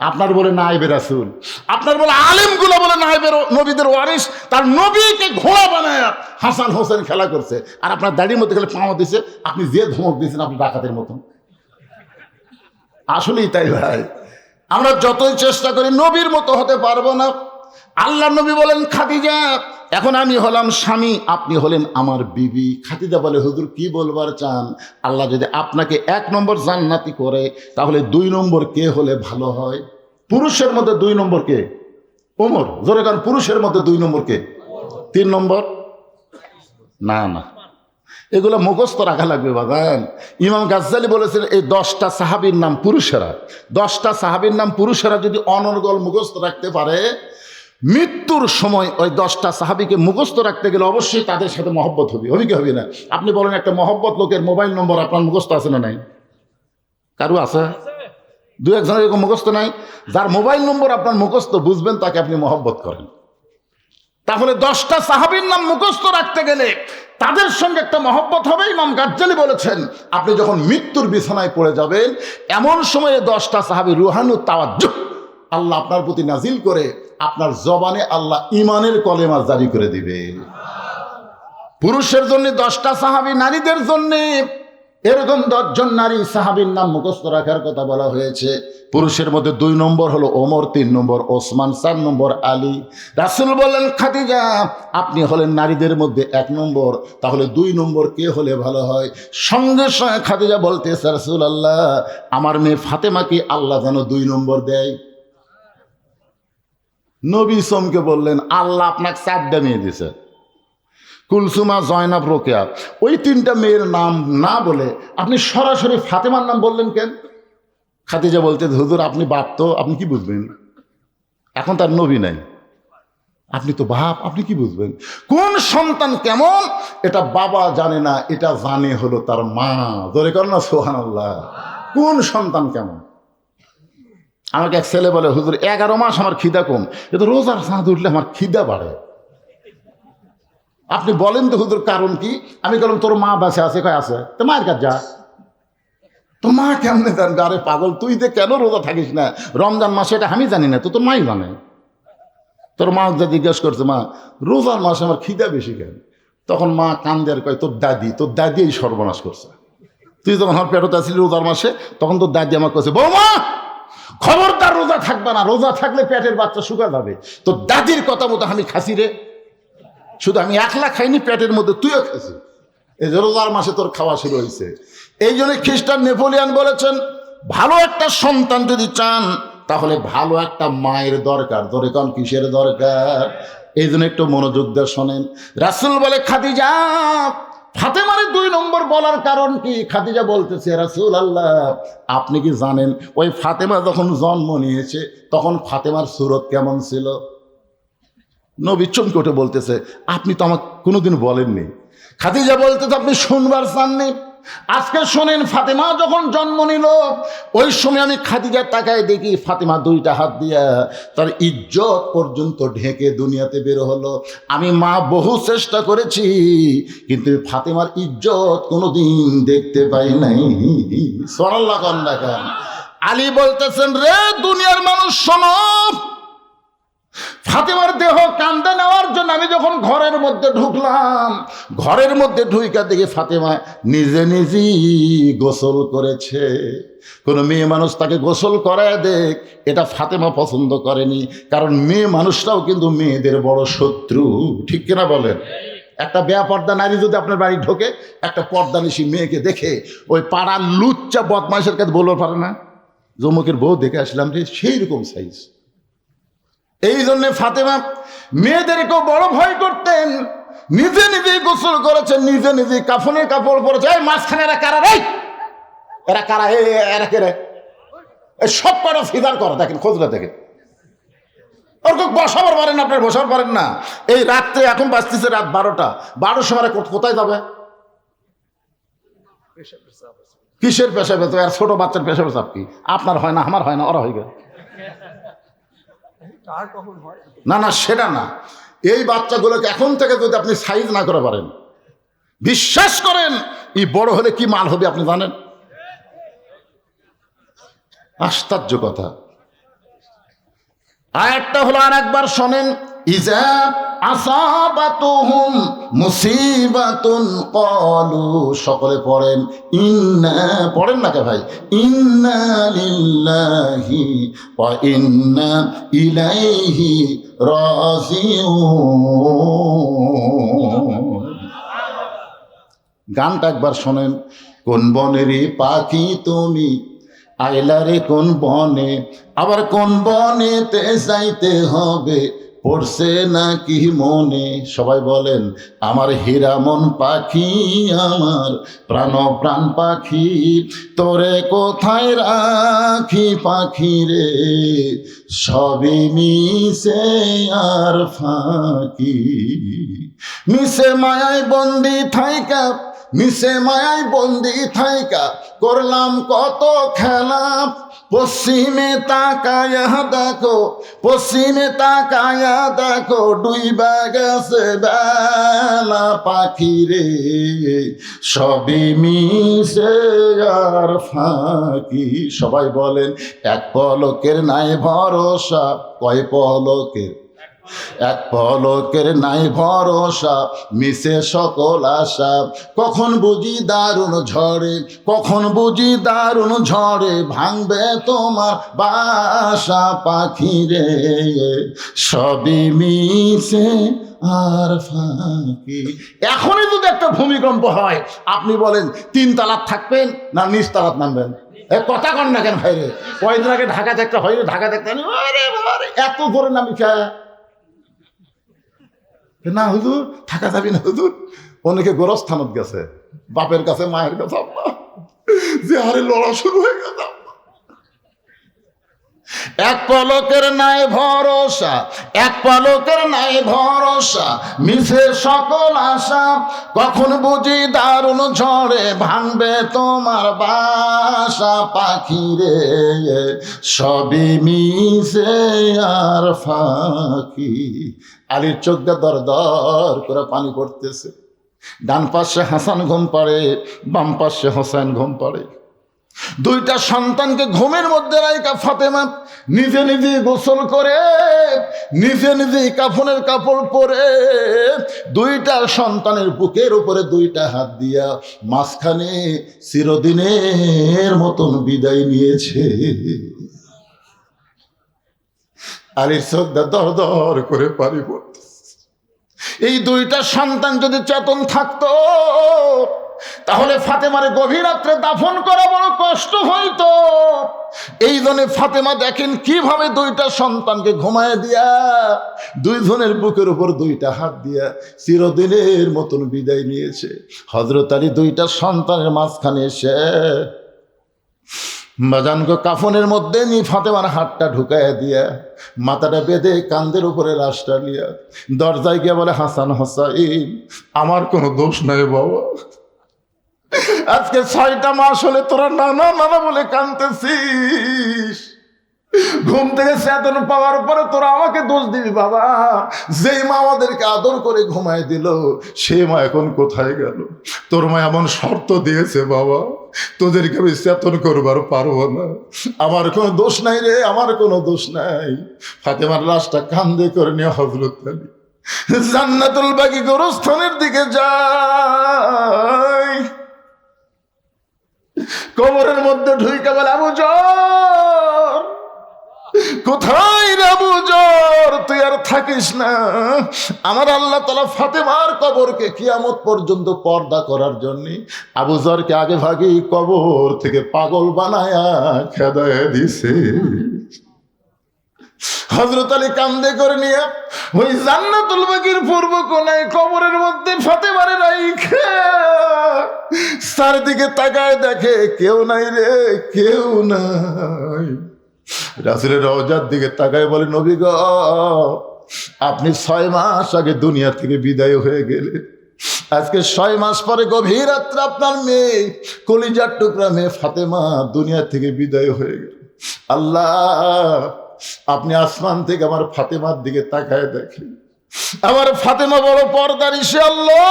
আপনার বলে নায়েবে রাসূল, আপনার বলে আলেমগুলো বলে নায়েবে নবীদের ওয়ারিস, তার নবীকে ঘোড়া বানায় হাসান হোসেন খেলা করছে, আর আপনার দাড়ির মধ্যে খেলে পাওয়া দিছে, আপনি যে ধমক দিয়েছেন আপনি ডাকাতের মতন। আসলেই তাই ভাই, আমরা যতই চেষ্টা করি নবীর মতো হতে পারবো না। আল্লাহ নবী বলেন, খাদিজা এখন আমি হলাম স্বামী, আপনি হলেন আমার বিবি। খাদিজা বলে, হুজুর কি বলবার চান? আল্লাহ যদি আপনাকে 1 নম্বর জান্নাতি করে, তাহলে 2 নম্বর কে হলে ভালো হয়? পুরুষের মধ্যে 2 নম্বর কে? ওমর। জোরে কারণ পুরুষের মধ্যে 2 নম্বর কে? 3 নম্বর? না না, এগুলো মুখস্থ রাখা লাগবে বাগান। ইমাম গাজ্জালি বলেছেন, এই 10টা সাহাবীর নাম পুরুষেরা, 10টা সাহাবীর নাম পুরুষেরা যদি অনর্গল মুখস্থ রাখতে পারে, মৃত্যুর সময় ওই 10টা সাহাবীকে মুখস্থ রাখতে গেলে অবশ্যই তাদের সাথে মহব্বত হবে, হবে কি হবে না? আপনি বলেন, একটা মহব্বত লোকের মোবাইল নম্বর আপনার মুখস্থ আছে না নাই? কারো আছে? 2-1 জনের এরকম মুখস্থ নাই? যার মোবাইল নম্বর আপনার মুখস্থ, বুঝবেন তাকে আপনি মহব্বত করেন। তাহলে 10টা সাহাবীর নাম মুখস্থ রাখতে গেলে তাদের সঙ্গে একটা মহব্বত হবে। ইমাম গাজ্জালি বলেছেন, আপনি যখন মৃত্যুর বিছানায় পড়ে যাবেন, এমন সময়ে 10টা সাহাবী রুহানু তাওয়াজ্জুহ আল্লাহ আপনার প্রতি নাজিল করে আপনার জবানে আল্লাহ ইমানের কলেমা জারি করে দিবে। পুরুষের জন্য 10টা সাহাবী, নারীদের জন্য এরকম 10 জন নারী সাহাবীর নাম মুখস্থ রাখার কথা বলা হয়েছে। পুরুষের মধ্যে 2 নম্বর হলো ওমর, 3 নম্বর ওসমান, 4 নম্বর আলী। রাসূল বললেন, খাদিজা আপনি হলেন নারীদের মধ্যে 1 নম্বর, তাহলে 2 নম্বর কে হলে ভালো হয়? সঙ্গে সঙ্গে খাদিজা বলতেছে, রাসূলুল্লাহ আমার মেয়ে ফাতেমাকে আল্লাহ যেন 2 নম্বর দেয়। নবী চমকে বললেন, আল্লাহ আপনাকে 4টা মেয়ে দিয়েছে, কুলসুমা, জয়নাব, রোকেয়া। ওই 3টা মেয়ের নাম না বলে আপনি সরাসরি ফাতেমার নাম বললেন কেন? খাদিজা বলতে, হুজুর আপনি বাপ তো, আপনি কি বুঝবেন? এখন তার নবী নাই, আপনি তো বাপ, আপনি কি বুঝবেন? কোন সন্তান কেমন এটা বাবা জানে না, এটা জানে হলো তার মা। ধরে কর না সুবহানাল্লাহ। কোন সন্তান কেমন? আমাকে এক ছেলে বলে, হুজুর 11 মাস আমার খিদা কম, কিন্তু রোজার চাঁদ উঠলে আমার খিদা বাড়ে। আপনি বলেন তো হুজুর কারণ কি? আমি বললাম, তোর মা বাসে আছে? কয় আছে। তো মায়ের কাছে যা। তো মা কেমনে জান? আরে পাগল, তুই যে কেন রোজা থাকিস না রমজান মাসে, এটা আমি জানি না, তো তোর মাই জানে। তোর মা যা জিজ্ঞেস করছে, মা রোজার মাসে আমার খিদা বেশি কেন? তখন মা কান্দে আর কয়, তোর দাদি এই সর্বনাশ করছে। তুই যখন আমার পেটতে আসলি রোজার মাসে, তখন তোর দাদি আমার কাছে, বৌমা খবরদার রোজা থাকবে না, রোজা থাকলে পেটের বাচ্চা শুকা যাবে। তো দাদির কথা মতো আমি খাসি রে, শুধু আমি একলা খাইনি, পেটের মধ্যে তুইও খাসি। এই যে রোজার মাসে তোর খাওয়া শুরু হয়েছে। এই জন্য খ্রিস্টান নেপোলিয়ান বলেছেন, ভালো একটা সন্তান যদি চান তাহলে ভালো একটা মায়ের দরকার। ধরে কোন কিসের দরকার? এই জন্য একটু মনোযোগ দিয়ে শোনেন। রাসূল বলে, খাদিজা ফাতেমার 2 নম্বর বলার কারণ কি? খাদিজা বলতেছে, রাসূলুল্লাহ আপনি কি জানেন ওই ফাতেমা যখন জন্ম নিয়েছে তখন ফাতেমার সুরত কেমন ছিল? নবী চমকে উঠে বলতেছে, আপনি তো আমাকে কোনোদিন বলেননি। খাদিজা বলতেছে, আপনি শুনবার চাননি? আজকে শোনেন, ফাতেমা যখন জন্ম নিল ওই সময় আমি খাদিজার তাকায় দেখি ফাতেমা 2টা হাত দিয়া তার ইজ্জত পর্যন্ত ঢেকে দুনিয়াতে বের হলো। আমি মা বহু চেষ্টা করেছি, কিন্তু ফাতেমার ইজ্জত কোনোদিন দেখতে পাই নাই। সুবহানাল্লাহ। আলী বলতেছেন, রে দুনিয়ার মানুষ শোনো, ফাতেমার দেহ কান্দে নেওয়ার জন্য আমি যখন ঘরের মধ্যে ঢুকলাম, ঘরের মধ্যে ঢুইকা দেখি ফাতেমা নিজে নিজেই গোসল করেছে। কোনো মেয়ে মানুষ তাকে গোসল করায় দেখ, এটা ফাতেমা পছন্দ করেনি। কারণ মেয়ে মানুষটাও কিন্তু মেয়েদের বড় শত্রু, ঠিক কিনা বলেন? একটা বেপর্দা নারী যদি আপনার বাড়ি ঢোকে, একটা পর্দানিশী মেয়েকে দেখে ওই পাড়ার লুচ্চা বদমাইশের কাছে বলতে পারে না, জমুকের বউ দেখে আসলাম রে, সেই রকম সাইজ। এই জন্যে ফাতেমা মেয়েদেরকেও বড় ভয় করতেন। নিজে নিজেই গোসল করেছেন, নিজে নিজেই কাফনের কাপড় পরেছে। এই মাঝখানে এরা কারা রে? এরা কারা? এরা কে রে? সব কটা ফিদার করা, দেখেন খোঁজটা দেখেন। ওরকম বসাবার পারেন, আপনার বসাবার পারেন না। এই রাত্রে এখন বাজতেছে রাত 12টা, 12টার সময় কোথায় যাবে? কিসের পেশা পেতো? আর ছোট বাচ্চার পেশা পেশাব কি? আপনার হয় না, আমার হয় না, ওরা হয়ে গেল। না না, সেটা না। এই বাচ্চাগুলোকে এখন থেকে যদি আপনি সাইজ না করে পারেন, বিশ্বাস করেন এই বড় হলে কি মাল হবে আপনি জানেন? আশ্চর্য কথা। আয়াতটা হলো আর একবার শোনেন, ইজা আসাবাতুহুম মুসিবাতুন ক্বালু, সকলে পড়েন ইন্না, পড়েন না কে ভাই, ইন্না লিল্লাহি ওয়া ইন্না ইলাইহি রাজিউন। গানটা একবার শোনেন, কোন বনেরই পাখি তুমি আইলারে কোন বনে, আবার কোন বনেতে যাইতে হবে পড়ছে নাকি মনে। সবাই বলেন, আমার হীরামন পাখি, আমার প্রাণ পাখি, তোরে কোথায় রাখি পাখি রে, সবই মিশে আর ফাঁকি। মিশে মায়ায় বন্দি থাইকা, মিশে মায়ায় বন্দি থাইকা করলাম কত খেলা, পশ্চিমে তাকায়া দেখো, পশ্চিমে তাকায়া দেখো ডুইবা গেছে বেলা পাখি রে, সবই মিশে আর ফাঁকি। সবাই বলেন, এক পলকের নাই ভরসা, কয় পলকের, এক পলকের নাই ভরসা, মিশে সকল আশা, কখন বুঝি দারুণ ঝড়ে, কখন বুঝি দারুণ ঝড়ে ভাঙবে তোমার বাসা পাখি রে, সবই মিশে আর ফাঁকি। এখনই যদি একটা ভূমিকম্প হয়, আপনি বলেন 3 তালাক থাকবেন না নিচ তালাক নামবেন? কথা কন না কেন ভাই রে? কয়েকদিন আগে ঢাকাতে একটা হয়, ঢাকা দেখতে এত জোরে নামি না হুজুর থাকা যাবি না হুজুর। অনেকে গোরস্থানত গেছে, বাপের কাছে মায়ের কাছে, যে হারে লড়া শুরু হয়ে গেছে। এক পলকের নাই ভরসা, এক পলকের নাই ভরসা, মিশে সকল আশা, কখন বুঝি দারুণ ঝড়ে ভাঙবে তোমার বাসা পাখি রে, সবই মিশে আর ফাঁকি। আলীর চোখ দিয়ে দর দর করে পানি পড়তেছে। ডান পাশে হাসান ঘুম পাড়ে, বাম পাশে হোসেন ঘুম পাড়ে। 2টা সন্তানকে ঘুমের মধ্যে রাইখা ফাতেমা নিজে নিজে গোসল করে, নিজে নিজে কাফনের কাপড় পরে, 2টা সন্তানের বুকের উপরে 2টা হাত দিয়া মাঝখানে চিরদিনের মতন বিদায় নিয়েছে। আলীর চোখ দিয়ে দর দর করে পানি পড়তেছে। এই 2টা সন্তান যদি চেতন থাকতো, তাহলে ফাতেমারে গভীর রাত্রে দাফন করা বড় কষ্ট হইতো। এই জন্য ফাতেমা দেখেন কিভাবে 2টা সন্তানকে ঘুমায় দিয়া, 2 জনের বুকের উপর 2টা হাত দিয়া চিরদিনের মতন বিদায় নিয়েছে। হযরত আলী 2টা সন্তানের মাঝখানে এসে বাজানকে কাফনের মধ্যে নিয়ে ফাতেমার হাতটা ঢুকাইয়া দিয়া, মাথাটা বেঁধে কান্দের উপরে লাশটা নিয়ে দরজায় গিয়ে বলে, হাসান হোসাইন, আমার কোনো দোষ নাই বাবা, আজকে 6টা মাস হলে তোরা নানা নানা বলে কাঁদতেছিস, ঘুম থেকে চেতন পাওয়ার পরে তোরা আমাকে দোষ দিবি বাবা? যেই মা আমাদেরকে আদর করে ঘুমায় দিল, সে মা এখন কোথায় গেল? তোর মা এমন শর্ত দিয়েছে বাবা, তোদেরকে আমি চেতন করবার পারবো না, আমার কোনো দোষ নাই রে, আমার কোনো দোষ নাই। ফাতেমার লাশটা কান্দে করে নিয়ে হযরত আলী জান্নাতুল বাকি গোরস্থানের দিকে যায়। কবরের মধ্যে ঢুইকা বলে, আবু জর কোথায় রে আবু জর, তুই আর থাকিস না। আমার আল্লাহ তাআলা ফাতেমার কবরকে কিয়ামত পর্যন্ত পর্দা করার জন্য আবু জরকে আগে ভাগেই কবর থেকে পাগল বানায়া খেদায় দিছে। হযরত আলী কান্দে করে নিয়ে ওই জান্নাতুল বাকির পূর্ব কোণায় কবরের মধ্যে ফাতেমারে রাইখা চারদিকে তাকায় দেখে কেউ নাই রে, কেউ নাই। রাসূলের রওজার দিকে তাকায় বলে, নবী গো, আপনি 6 মাস আগে দুনিয়া থেকে বিদায় হয়ে গেলেন, আজকে 6 মাস পরে গভীর রাত্রে আপনার মেয়ে, কলিজার টুকরা মেয়ে ফাতেমা দুনিয়া থেকে বিদায় হয়ে গেল। আল্লাহ, আপনি আসমান থেকে আমার ফাতেমার দিকে তাকায় দেখেন, আবার ফাতেমা বড় পর্দানিশী। আল্লাহ,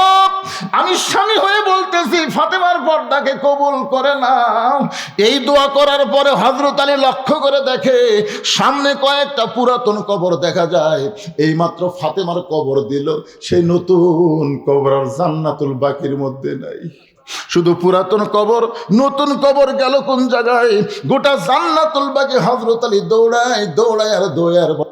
আমি স্বামী হয়ে বলতেছি ফাতেমার পর্দাকে কবুল করে না। এই দোয়া করার পরে হযরত আলী লক্ষ্য করে দেখে সামনে কয়েকটা পুরাতন কবর দেখা যায়। এই মাত্র ফাতেমার কবর দিল, সেই নতুন কবর আর জান্নাতুল বাকির মধ্যে নাই। শুধু পুরাতন কবর, নতুন কবর গেল কোন জায়গায়? গোটা জান্নাতুল বাকি হযরত আলী দৌড়ায় দৌড়ায় আর দৌড়ায়।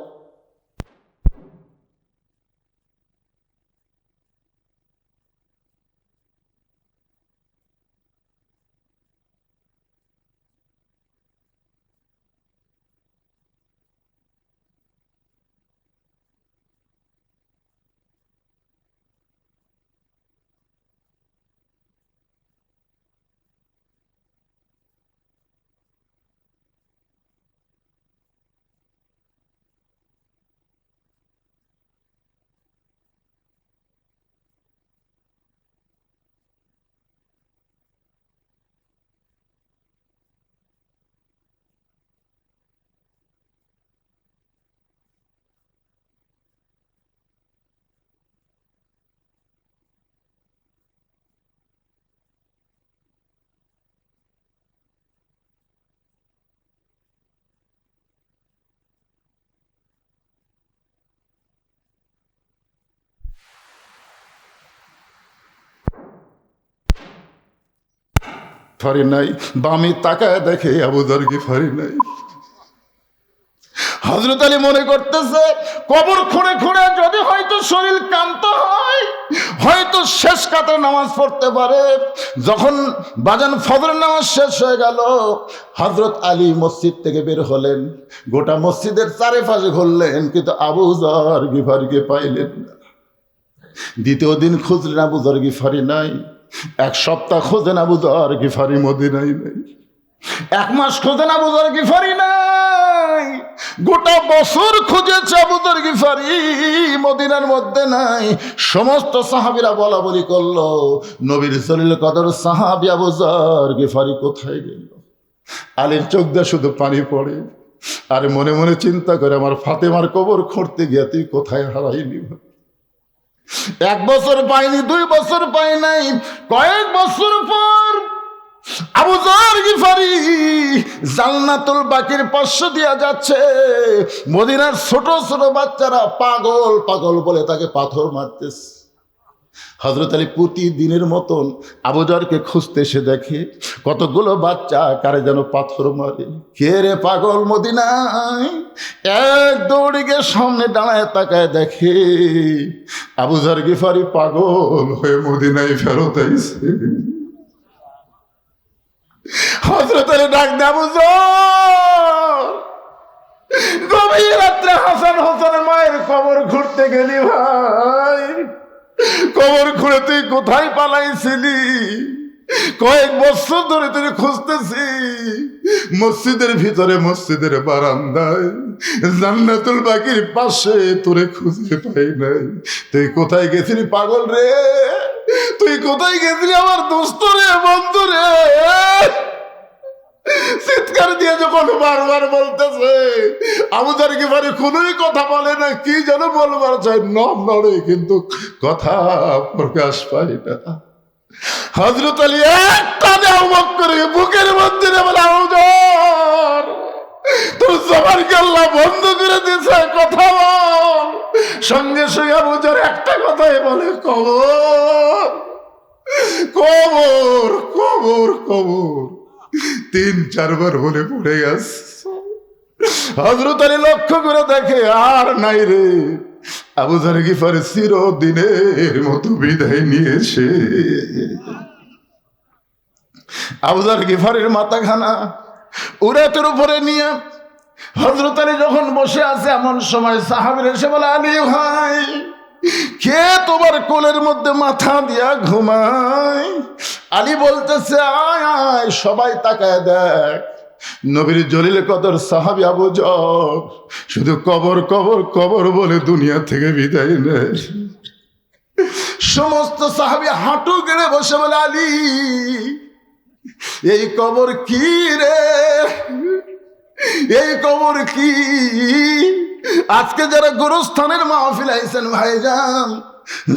গিফারি নাই, বামে তাকায় দেখে আবু যর গিফারি নাই। হযরত আলী মনে করতেছে কবর খুঁড়ে খুঁড়ে যদি হয়তো শরীর ক্লান্ত হয়, হয়তো শেষ কাতে নামাজ পড়তে পারে। যখন বাজান ফজরের নামাজ শেষ হয়ে গেল, হযরত আলী মসজিদ থেকে বের হলেন, গোটা মসজিদের চারিপাশে ঘুরলেন, কিন্তু আবু যর গিফারিকে পাইলেন না। দ্বিতীয় দিন খুঁজলেন, আবু যর গিফারি নাই। এক সপ্তাহ খোঁজেন, আবু যর গিফারি মদিনায় নাই। এক মাস খোঁজেন, আবু যর গিফারি নাই। গোটা বছর খুঁজেছে, আবু যর গিফারি মদিনার মধ্যে নাই। সমস্ত সাহাবীরা বলা বলি করলো, নবীর জলিল কদর সাহাবী আবু যর গিফারি কোথায় গেল? আলীর চোখ দিয়ে শুধু পানি পড়ে, আর মনে মনে চিন্তা করে আমার ফাতেমার কবর খুঁড়তে গিয়ে তুই কোথায় হারাইলি? এক বছর পাইনি, 2 বছর পাই নাই, কয়েক বছর পর আবু যর গিফারি জান্নাতুল বাকির পার্শ্ব দিয়া যাচ্ছে। মদিনার ছোট ছোট বাচ্চারা পাগল পাগল বলে তাকে পাথর মারতেছে। হযরত আলী প্রতিদিনের মতন আবু যরকে খুঁজতে এসে দেখে কতগুলো বাচ্চা কারে যেন পাথর মারে। কে রে পাগল মদিনায়? এক দৌড়ে গিয়ে সামনে দাঁড়ায় তাকায় দেখে আবু যর গিফারি পাগল হয়ে মদিনায় ফেরত আইছে। হযরত আলী ডাক দে, আবু যর, গভীর রাত্রে হাসান হোসেনের মায়ের কবর ঘুরতে গেলি ভাই? কবর খুঁড়ে তুই কোথায় পালাইছিলি? কয়েক বছর ধরে তুই খুঁজতেছি, মসজিদের ভিতরে, মসজিদের বারান্দায়, জান্নাতুল বাকির পাশে তোরে খুঁজে পাই নাই। তুই কোথায় গেছিলি পাগল রে? তুই কোথায় গেছিলি আমার দোস্ত রে, বন্ধু রে? চিৎকার দিয়ে যখন বারবার বলতেছে, আবু যর গিফারি কোনোই কথা বলে না, কি যেন বলবার চাই, নম নড়ে কিন্তু কথা প্রকাশ পায় না। হযরত আলী একটা দেও মুখ করে বুকের মধ্যে বলে, আবু যর, তোর জবানকে আল্লাহ বন্ধ করে দিয়েছে, কথা বল। সঙ্গে সঙ্গে আবু যর একটা কথাই বলে, কবর কবর কবর কবর। 3-4 বার বলে পড়ে গেছে। হযরত আলী লক্ষ্য করে দেখে আর নাই রে। আবু যর গিফারি চিরদিনের মতো বিদায় নিয়েছে। আবু যর গিফারির মাথাখানা উরাতের উপরে নিয়ে হযরত আলী যখন বসে আছে, এমন সময় সাহাবীরা এসে বলে, আলী ভাই, কে তোমার কোলের মধ্যে মাথা দিয়া ঘুমায়? আলী বলতেছে, আয় আয়, সবাই তাকায় দেখ, নবীর জলিল কদর সাহাবী আবু যর শুধু কবর কবর কবর বলে দুনিয়া থেকে বিদায় নেয়। সমস্ত সাহাবী হাঁটু গেড়ে বসে বলে, আলী, এই কবর কি রে? এই কবর কি? আজকে যারা গোরস্থানের মাহফিল আইছেন ভাইজান,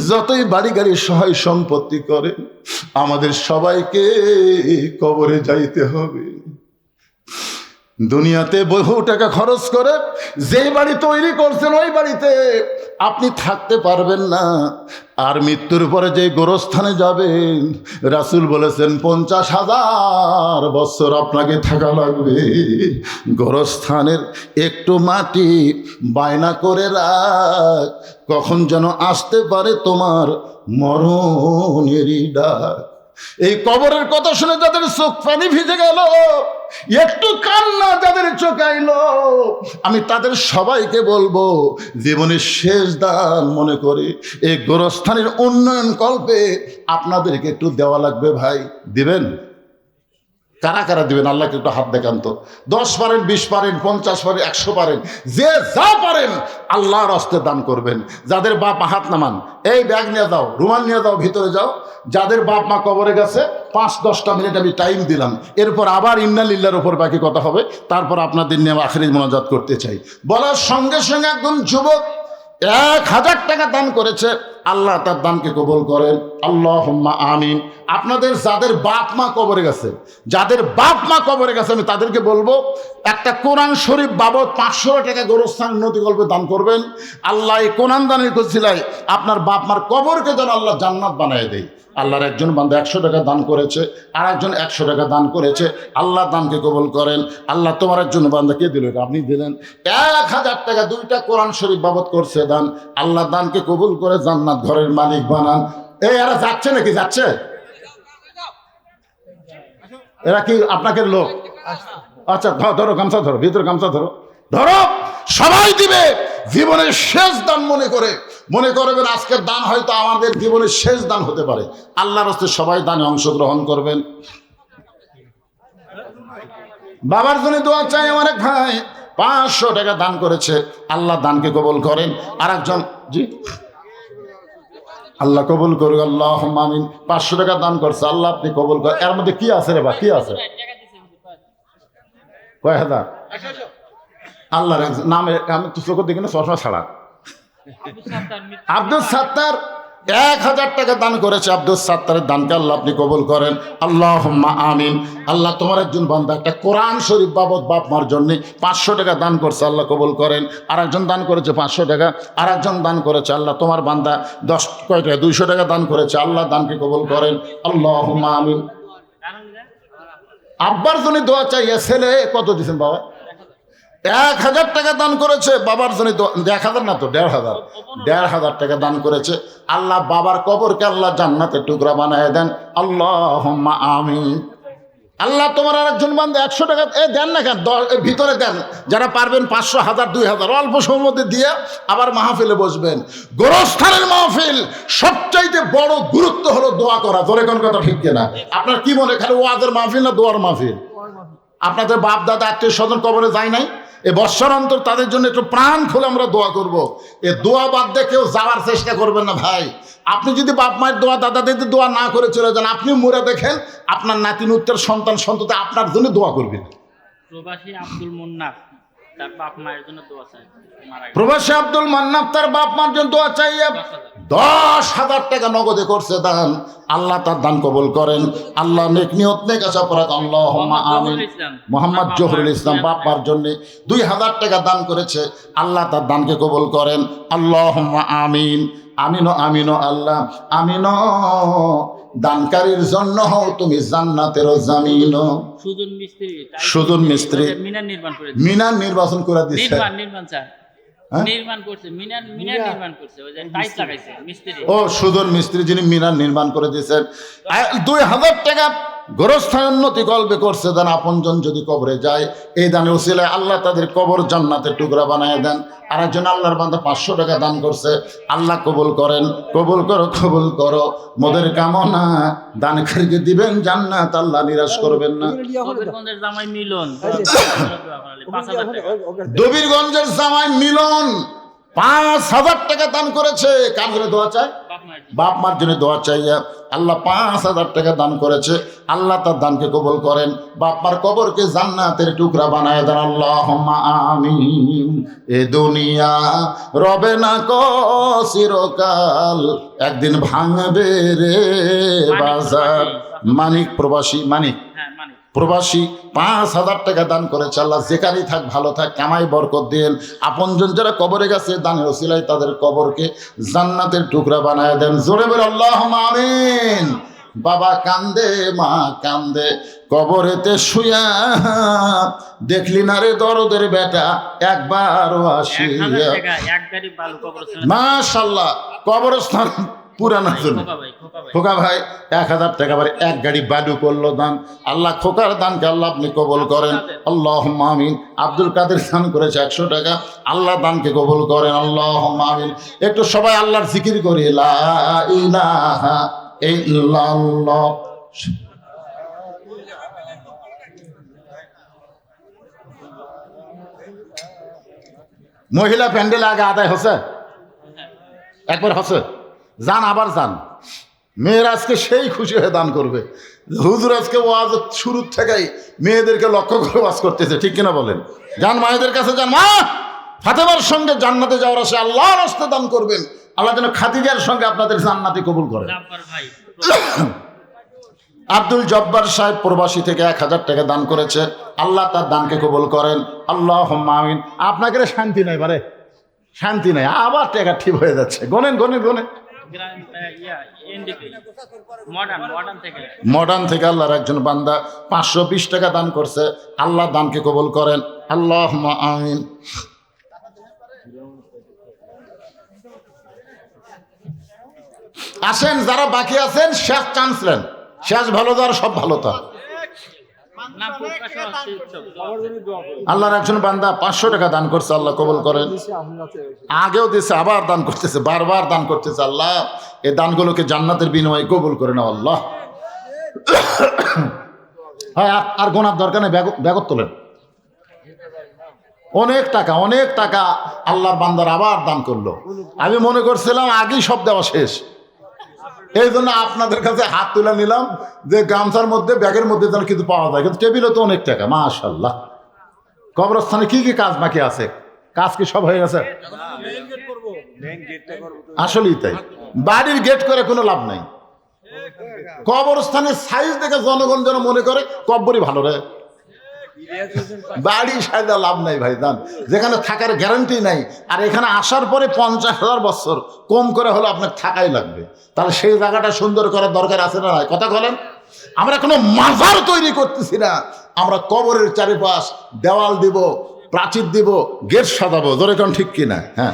যতই বাড়ি গাড়ি সহায় সম্পত্তি করে, আমাদের সবাইকে কবরে যাইতে হবে। দুনিয়াতে বহু টাকা খরচ করে যে বাড়ি তৈরি করছেন ওই বাড়িতে আপনি থাকতে পারবেন না। আর মৃত্যুর পরে যে গোরস্থানে যাবেন, রাসূল বলেছেন 50,000 বছর আপনাকে থাকা লাগবে। গোরস্থানের একটু মাটি বায়না করে রাখ, কখন যেন আসতে পারে তোমার মরণেরই ডাক। এই কবরের কথা শুনে যাদের চোখ পানি ভিজে গেল, একটু কান্না যাদের চোখাইল, আমি তাদের সবাইকে বলবো জীবনের শেষ দান মনে করে এই গোরস্থানের উন্নয়ন কল্পে আপনাদেরকে একটু দেওয়া লাগবে। ভাই দিবেন? কারা কারা দিবেন? আল্লাহকে একটু হাত দেখান তো। 10 পারেন, 20 পারেন, 50 পারেন, 100 পারেন, যে যা পারেন আল্লাহর হস্তে দান করবেন। যাদের বাপ মা হাত নামান, এই ব্যাগ নিয়ে যাও, রুমাল নিয়ে যাও, ভিতরে যাও। যাদের বাপ মা কবরে গেছে 5-10টা মিনিট আমি টাইম দিলাম, এরপর আবার ইন্না লিল্লাহর উপর বাকি কথা হবে। তারপর আপনাদের নিয়ে আখিরি মোনাজাত করতে চাই। বলার সঙ্গে সঙ্গে একজন যুবক 1000 টাকা দান করেছে, আল্লাহ তার দানকে কবুল করেন, আল্লাহুম্মা আমিন। আপনাদের যাদের বাপ মা কবরে গেছে, যাদের বাপ মা কবরে গেছে, আমি তাদেরকে বলবো একটা কোরআন শরীফ বাবদ 500 টাকা গোরস্থান উন্নতি কল্পে দান করবেন। আল্লাহ এই কোরআন দানের কছিলায় আপনার বাপ মার কবরকে যেন আল্লাহ জান্নাত বানিয়ে দেয়। আল্লাহর একজন বান্দা 100 টাকা দান করেছে, আর একজন 100 টাকা দান করেছে, আল্লাহ দানকে কবুল করেন। আল্লাহ তোমার একজন বান্দা কে দিল? আপনি দিলেন। 1000 টাকা 2টা কোরআন শরীফ বাবদ করছে দান, আল্লাহ দানকে কবুল করে জান্নাত ঘরের মালিক বানান। এই এরা যাচ্ছে নাকি? যাচ্ছে? এরা কি আপনাকে লোক? আচ্ছা ধরো গামছা, ধরো ভিতরে গামছা, ধরো ধরো, সবাই দিবে জীবনের শেষ দান মনে করে। মনে করবেন আজকের দান হয়তো আমাদের জীবনের শেষ দান হতে পারে। আল্লাহর হস্তে সবাই দানে অংশগ্রহণ করবেন। বাবার জন্য দোয়া চাই। আমার এক ভাই 500 টাকা দান করেছে, আল্লাহ দানকে কবুল করেন। আর একজন, জি আল্লাহ কবুল করুক, আল্লাহুম্মা আমিন। 500 টাকা দান করছে, আল্লাহ আপনি কবুল করেন। এর মধ্যে কি আছে রে বা? কি আছে? কয় হাজার? আল্লাহর নামে আমি তো চোখের দিকে না, চশমা ছাড়া। আব্দুল সাত্তার 1000 টাকা দান করেছে। আব্দুল সাত্তারের দানকে আল্লাহ আপনি কবুল করেন, আল্লাহুম্মা আমিন। আল্লাহ তোমার একজন বান্দা একটা কোরআন শরীফ বাবদ বাপ মার জন্য 500 টাকা দান করছে, আল্লাহ কবুল করেন। আর একজন দান করেছে 500 টাকা, আর একজন দান করেছে, আল্লাহ তোমার বান্দা 200 টাকা দান করেছে, আল্লাহ দানকে কবুল করেন, আল্লাহুম্মা আমিন। আব্বার জন্য দোয়া চাইয়া ছেলে কত দিয়েছেন বাবা? 1000 টাকা দান করেছে বাবার জন্য। 1000 না তো 1500 টাকা দান করেছে। আল্লাহ বাবার কবরকে আল্লাহ জান্নাতের টুকরা বানায় দেন, আল্লাহুম্মা আমিন। আল্লাহ তোমার আর একজন বান্দা 100 টাকা দেন না কেন, ভিতরে দেন। যারা পারবেন 500, 1000, 2000 অল্প সময়ের মধ্যে দিয়ে আবার মাহফিলে বসবেন। গোরস্থানের মাহফিল সবচাইতে বড় গুরুত্ব হলো দোয়া করা। জোরে কোন কথা ঠিক কিনা? আপনার কি মনে, খালি ওয়াজের মাহফিল না দোয়ার মাহফিল? আপনাদের বাপ দাদা আত্মীয় স্বজন কবরে যায় নাই? এ বৎসর অন্তর তাদের জন্য একটু প্রাণ খুলে আমরা দোয়া করব। এ দোয়া বাদ দিয়ে কেউ যাওয়ার চেষ্টা করবেন না ভাই। আপনি যদি বাপ মায়ের দোয়া, দাদাদের দোয়া না করে চলে যান, আপনি মরে দেখেন আপনার নাতি নাতনির সন্তান সন্ততি আপনার জন্য দোয়া করবেন। প্রবাসী আব্দুল মুন্নাফ তার বাপ মায়ের জন্য দোয়া চাই। প্রবাসী আব্দুল মান্নাফ তার বাপ মার জন্য দোয়া চাই। 10,000 টাকা নগদে করছে দান, আল্লাহ তার দান কবুল করেন। আল্লাহ নেক নিয়ত নেক আশা পরাক, আল্লাহুম্মা আমিন। মোহাম্মদ জহুরুল ইসলাম বাপ মার জন্য 2000 টাকা দান করেছে, আল্লাহ তার দানকে কবুল করেন, আল্লাহুম্মা আমিন। আমিনো আমিনো আল্লাহ আমিনো। দানকারীর জন্য হও তুমি জান্নাতের জামিন। সুজন মিস্ত্রি মিনার নির্বাচন করে দিচ্ছে। ও সুজন মিস্ত্রি যিনি মিনার নির্মাণ করে দিয়েছেন। 2000 টাকা গোরস্থান উন্নতি কল্পে করছে দান। আপনজন যদি কবরে যায়, এই দানের উসিলায় আল্লাহ তাদের কবর জান্নাতের টুকরা বানায় দেন। আর একজন আল্লাহর বান্দা 500 টাকা দান করছে, আল্লাহ কবুল করেন, কবুল করো, কবুল করো। মোদের কামনা দানকারীকে দিবেন জান্নাত, আল্লাহ নিরাশ করবেন না। দবিরগঞ্জের জামাই মিলন 5,000 টাকা দান করেছে। কার জন্য দোয়া চায়? বাপ মায়ের জন্য। বাপ মার জন্য দোয়া চাইয়া আল্লাহ 5,000 টাকা দান করেছে। আল্লাহ তার দানকে কবুল করেন। বাপ মার কবরকে জান্নাতের টুকরা বানায় দেন। আল্লাহুম্মা আমিন। এ দুনিয়া রবে না কো চিরকাল, একদিন ভাঙবে রে বাজার। মানিক প্রবাসী, মানিক হ্যাঁ মানে প্রবাসী 5,000 টাকা দান করেছে। আল্লাহ যেখানেই থাক ভালো থাক, কামাই বরকত দেন। আপনজন যারা কবরে গেছে দানের ওসিলায় তাদের কবরকে জান্নাতের টুকরা বানায় দেন। জোরে বলে আল্লাহুম্মা আমিন। বাবা কান্দে, মা কান্দে, কবরেতে শুয়া, দেখলি না রে দরদের বেটা একবারও 1000 আসিয়া। টাকা এক গাড়ি বালু কবরস্থানে। মাশাআল্লাহ, কবরস্থান পুরানোর জন্য খোকা ভাই, খোকা ভাই। খোকা ভাই 1,000 টাকা বারে এক গাড়ি বালু করলো দান। আল্লাহ খোকার দানকে আল্লাহ আপনি কবুল করেন। আল্লাহুম্মা আমিন। আব্দুল কাদের দান করেছে 100 টাকা। আল্লাহ দানকে কবুল করেন। আল্লাহুম্মা আমিন। একটু সবাই আল্লাহর জিকির করি, লা ইলাহা ইল্লাল্লাহ। মহিলা প্যান্ডেল আগে আদায় হচ্ছে, একবার হচ্ছে, যান আবার যান। মেয়ের আজকে সেই খুশি হয়ে দান করবে। হুজুর আজকে ওয়াজ শুরুর থেকেই মেয়েদেরকে লক্ষ্য করে ওয়াজ করতেছে, ঠিক কিনা বলেন? যান মায়েদের কাছে যান, মা ফাতেমার সঙ্গে জান্নাতে যাওয়ার আসে আল্লাহর রাস্তায় দান করবেন। আল্লাহ যেন খাদিজার সঙ্গে আপনাদের জান্নাতে কবুল করেন। জাব্বার ভাই। আব্দুল জব্বার সাহেব প্রবাসী থেকে 1,000 টাকা দান করেছে। আল্লাহ তার দানকে কবুল করেন। আল্লাহুম্মা আমিন। আপনাকে রে শান্তি নাই বারে, শান্তি নাই, আবার টাকা ঠিক হয়ে যাচ্ছে। গোনেন গোনেন গোনেন। গ্রাম এনডিপি মডার্ন থেকে। মডার্ন থেকে আল্লাহর একজন বান্দা 520 টাকা দান করছে। আল্লাহ দানকে কবুল করেন। আল্লাহুম্মা আমিন। আসেন যারা বাকি আছেন, শেষ চান্স নেন। শেষ ভালো যার সব ভালো তার। না প্রকাশ হচ্ছে উৎসব। আল্লাহর একজন বান্দা 500 টাকা দান করছে। আল্লাহ কবুল করেন। আগেও দিছে, আবার দান করতেছে, বারবার দান করতেছে। আল্লাহ এই দানগুলোকে জান্নাতের বিনিময়ে কবুল করে নাও আল্লাহ। হ্যাঁ, আর গোনার দরকার নেই, ব্যাগত তোলেন। অনেক টাকা, অনেক টাকা আল্লাহর বান্দার আবার দান করলো। আমি মনে করছিলাম আগেই সব দেওয়া শেষ, এই জন্য আপনাদের কাছে হাত তুলে নিলাম যে গামছার মধ্যে, ব্যাগের মধ্যে যেন কিছু পাওয়া যায়। কিন্তু টেবিলে তো অনেক টাকা, মাশাআল্লাহ। কবরস্থানে কি কি কাজ বাকি আছে? কাজ কি সব হয়ে গেছে? আসলেই তাই, বাড়ির গেট করে কোনো লাভ নাই। কবরস্থানের সাইজ দেখে জনগণ যেন মনে করে কব্বরই ভালো রে। বাড়ি সাজা লাভ নাই ভাই, জান, যেখানে থাকার গ্যারান্টি নাই। আর এখানে আসার পরে 50,000 বছর কম করে হলে আপনার থাকাই লাগবে। তাহলে সেই জায়গাটা সুন্দর করার দরকার আছে না? কথা বলেন। আমরা কোনো মাজার তৈরি করতেছি না, আমরা কবরের চারিপাশ দেওয়াল দিব, প্রাচীর দিব, গেট সাজাবো। জোরে কোন ঠিক কিনা? হ্যাঁ,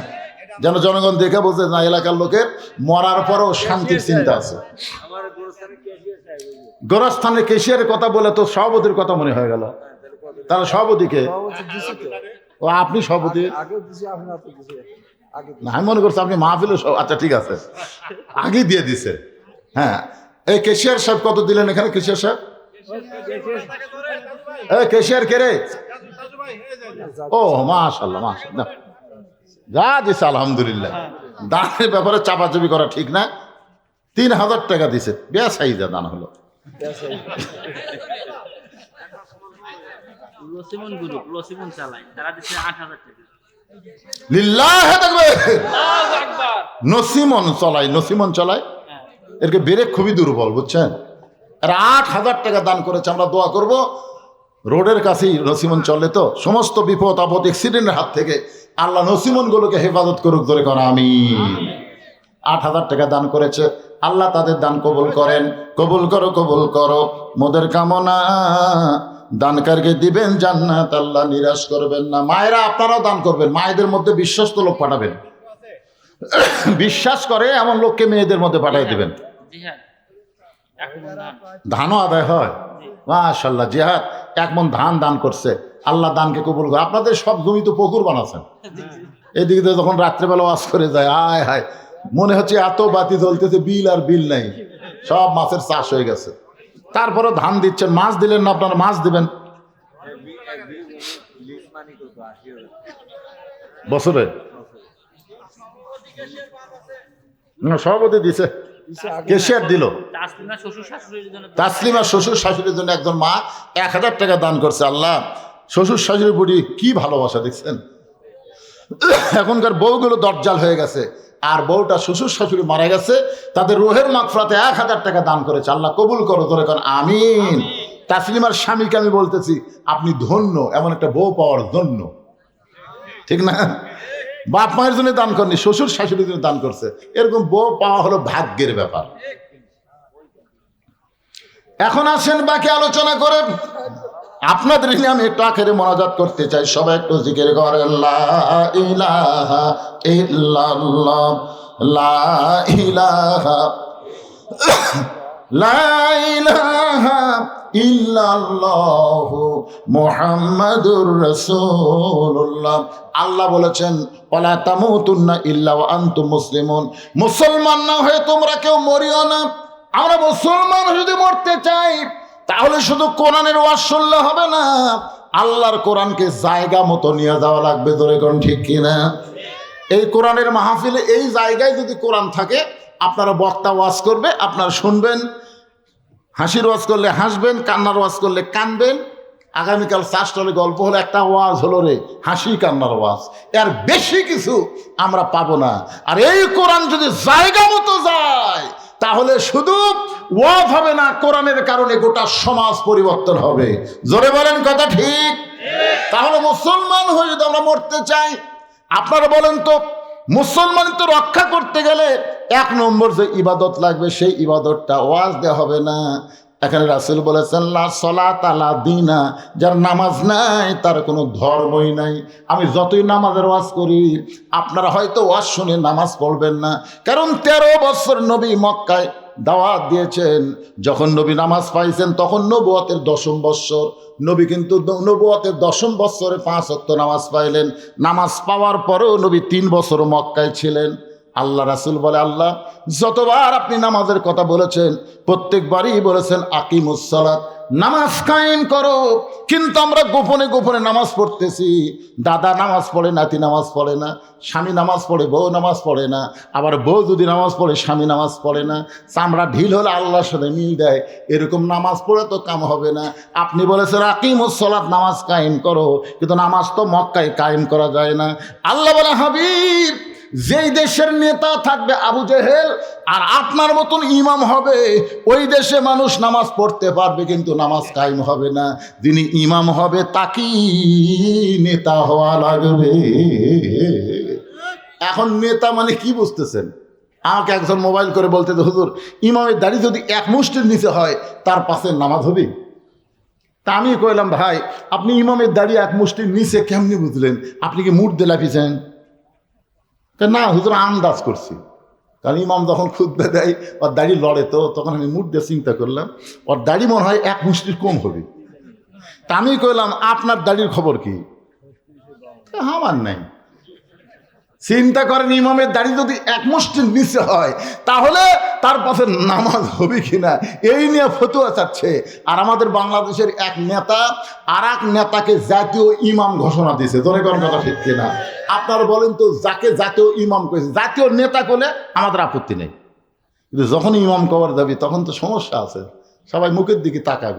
যেন জনগণ দেখে বোঝে না এলাকার লোকের মরার পরেও শান্তির চিন্তা আছে। গোরস্থানের কেশিয়ারের কথা বলে তো সভাপতির কথা মনে হয়ে গেল। তাহলে সভাপতিকে, ও আপনি সভাপতি না, আমি মনে করছি আপনি মাহফিলে। আচ্ছা ঠিক আছে, আগেই দিয়ে দিছে। হ্যাঁ, এই কেশিয়ার সাহেব কত দিলেন এখানে? কেশিয়ার সাহেব, এই কেশিয়ার কে রে? ও মাশাআল্লাহ, মাশাআল্লাহ, যা দিছে আলহামদুলিল্লাহ। দানের ব্যাপারে চাপাচাপি করা ঠিক না। 3,000 টাকা দিছে, বেসাইজা দান হলো। লসিমন গ্রুপ, লসিমন চালায়, তারা দিচ্ছে 8,000 টাকা। লিল্লাহে তাকবীর। আল্লাহু আকবার। নসিমন চলায়, নসিমন চলায়। হ্যাঁ। এরকে ব্রেক খুবই দুর্বল, বুঝছেন? আর 8,000 টাকা দান করেছে। আমরা দোয়া করব রোডের কাছেই নসিমন চলে, তো সমস্ত বিপদ আপদ অ্যাক্সিডেন্টের হাত থেকে আল্লাহ নসিমনগুলোকে হেফাজত করুক। ধরে করা আমিন। 8,000 টাকা দান করেছে। আল্লাহ তাদের দান কবুল করেন। কবুল করো, কবুল করো। মোদের কামনা দানকারকে দিবেন জান্নাত, আল্লাহ নিরাশ করবেন না। মায়েরা আপনারাও দান করবেন, মায়েদের মধ্যে বিশ্বস্ত লোক পাঠাবেন, বিশ্বাস করে এমন লোককে মেয়েদের মধ্যে পাঠিয়ে দিবেন। জিহাদ এখন ধান। ধানও আদায় হয়, মাশাআল্লাহ। জিহাদ 1 মণ ধান দান করছে। আল্লাহ দানকে কবুল করে। আপনাদের সব জমি তো পুকুর বানাচ্ছেন, এদিকে তো যখন রাত্রেবেলা ওয়াজ করে যায়, আয় হায়, মনে হচ্ছে এত বাতি জ্বলতেছে, বিল আর বিল নাই, সব মাছের চাষ হয়ে গেছে। তারপরে ধান দিচ্ছেন, মাছ দিলেন না, আপনারা মাছ দিবেন বছরে। সভাপতি দিছে, কেশিয়ার দিল। তাসলিমা শ্বশুর শাশুড়ির জন্য তাসলিমা শ্বশুর শাশুড়ির জন্য একজন মা 1000 টাকা দান করছে। আল্লাহ, শ্বশুর শাশুড়ির প্রতি কি ভালোবাসা দেখছেন। এখনকার বউগুলো দরজাল হয়ে গেছে, আর বউটা শ্বশুর শাশুড়ি মারা গেছে, তাদের রোহের মাগফিরাতে 1000 টাকা দান করেছে। আল্লাহ কবুল করো, ধরে কারণ আমিন। তাসলিমার স্বামীকে আমি বলতেছি, আপনি ধন্য, এমন একটা বউ পাওয়ার ধন্য, ঠিক না? বাপ মায়ের জন্য দান করেনি, শ্বশুর শাশুড়ির জন্য দান করছে। এরকম বউ পাওয়া হলো ভাগ্যের ব্যাপার। এখন আসেন বাকি আলোচনা করেন। আপনাদের নিয়ে আমি একটু আখেরে মোনাজাত করতে চাই। সবাই একটু জিকির করেন, লা ইলাহা ইল্লাল্লাহ, লা ইলাহা লা ইলাহা ইল্লাল্লাহু মুহাম্মাদুর রাসূলুল্লাহ। আল্লাহ বলেছেন, ওয়ালা তামুতুন্না ইল্লা ওয়া আনতুম মুসলিমুন। মুসলমান না হয়ে তোমরা কেউ মরিও না। আমরা মুসলমান যদি মরতে চাই, তাহলে শুধু কোরআনের ওয়াজ শুনলে হবে না, আল্লাহর কোরআনকে জায়গা মতো নিয়ে যাওয়া লাগবে। ধরে কোন ঠিক কিনা? এই কোরআনের মাহফিলে এই জায়গায় যদি কোরআন থাকে, আপনারা বক্তা ওয়াজ করবে, আপনারা শুনবেন, হাসির ওয়াজ করলে হাসবেন, কান্নার ওয়াজ করলে কানবেন। আগামীকাল 4 স্টলে গল্প হলো, একটা ওয়াজ হলো রে হাসি কান্নার ওয়াজ, এর বেশি কিছু আমরা পাবো না। আর এই কোরআন যদি জায়গা মতো যায়, তাহলে শুধু ওয়াজ হবে না, কোরআনের কারণে গোটা সমাজ পরিবর্তন হবে। জোরে বলেন কথা ঠিক? তাহলে মুসলমান হয়ে যদি আমরা মরতে চাই, আপনারা বলেন তো, মুসলমান তো রক্ষা করতে গেলে 1 নম্বর যে ইবাদত লাগবে, সেই ইবাদতটা ওয়াজ দেওয়া হবে না। এখানে রাসূল বলেছেন, লা সলাতা লা দীনা, যার নামাজ নাই তার কোনো ধর্মই নাই। আমি যতই নামাজের ওয়াজ করি, আপনারা হয়তো ওয়াজ শুনে নামাজ পড়বেন না, কারণ 13 বছর নবী মক্কায় দাওয়াত দিয়েছেন। যখন নবী নামাজ পাইছেন, তখন নবুয়তের 10ম বৎসর। নবী কিন্তু নবুয়তের 10ম বৎসরে 5 ওয়াক্ত নামাজ পাইলেন। নামাজ পাওয়ার পরেও নবী 3 বছর মক্কায় ছিলেন। আল্লাহ রাসূল বলে, আল্লাহ যতবার আপনি নামাজের কথা বলেছেন, প্রত্যেকবারই বলেছেন আকিমুস সালাত, নামাজ কায়েম করো। কিন্তু আমরা গোপনে গোপনে নামাজ পড়তেছি। দাদা নামাজ পড়ে, নাতি নামাজ পড়ে না, স্বামী নামাজ পড়ে, বউ নামাজ পড়ে না, আবার বউ যদি নামাজ পড়ে, স্বামী নামাজ পড়ে না। চামড়া ঢিল হলে আল্লাহর সাথে মিল দেয়, এরকম নামাজ পড়ে তো কাম হবে না। আপনি বলেছেন আকিমুস সালাত, নামাজ কায়েম করো, কিন্তু নামাজ তো মক্কায় কায়েম করা যায় না। আল্লাহ বলে, হাবিব, যেই দেশের নেতা থাকবে আবু জেহেল, আর আপনার মতন ইমাম হবে, ওই দেশে মানুষ নামাজ পড়তে পারবে, কিন্তু নামাজ কায়েম হবে না। যিনি ইমাম হবে তাকেই নেতা হওয়া লাগবে। এখন নেতা মানে কি বুঝতেছেন? আমাকে একজন মোবাইল করে বলতে, হুজুর, ইমামের দাড়ি যদি 1 মুষ্টির নিচে হয়, তার পাশে নামাজ হবে? তা আমি কইলাম, ভাই, আপনি ইমামের দাড়ি 1 মুষ্টির নিচে কেমনি বুঝলেন? আপনি কি মুঠ দিয়ে লাফিয়েছেন? না হুজুর, আন্দাজ করছি। কারণ ইমাম যখন খুতবা দেয়, ওর দাড়ি লড়ে, তো তখন আমি মুঠ দিয়ে চিন্তা করলাম, ওর দাড়ি মনে হয় 1 মুষ্টির কম হবে। তা আমি কইলাম, আপনার দাড়ির খবর কি? আমার নাই। চিন্তা করেন, ইমামের দাড়ি যদি 1 মুষ্টির নিচে হয়, তাহলে তার পাশে নামাজ হবে কিনা, এই নিয়ে ফতোয়া চাচ্ছে। আর আমাদের বাংলাদেশের এক নেতা আর এক নেতাকে জাতীয় ইমাম ঘোষণা দিয়েছে। জোরে কোন কথা ঠিক কিনা? আপনারা বলেন তো, যাকে জাতীয় ইমাম করেছে, জাতীয় নেতা করলে আমাদের আপত্তি নেই, কিন্তু যখন ইমাম কবার যাবি, তখন তো সমস্যা আছে। সবাই মুখের দিকে তাকাবি।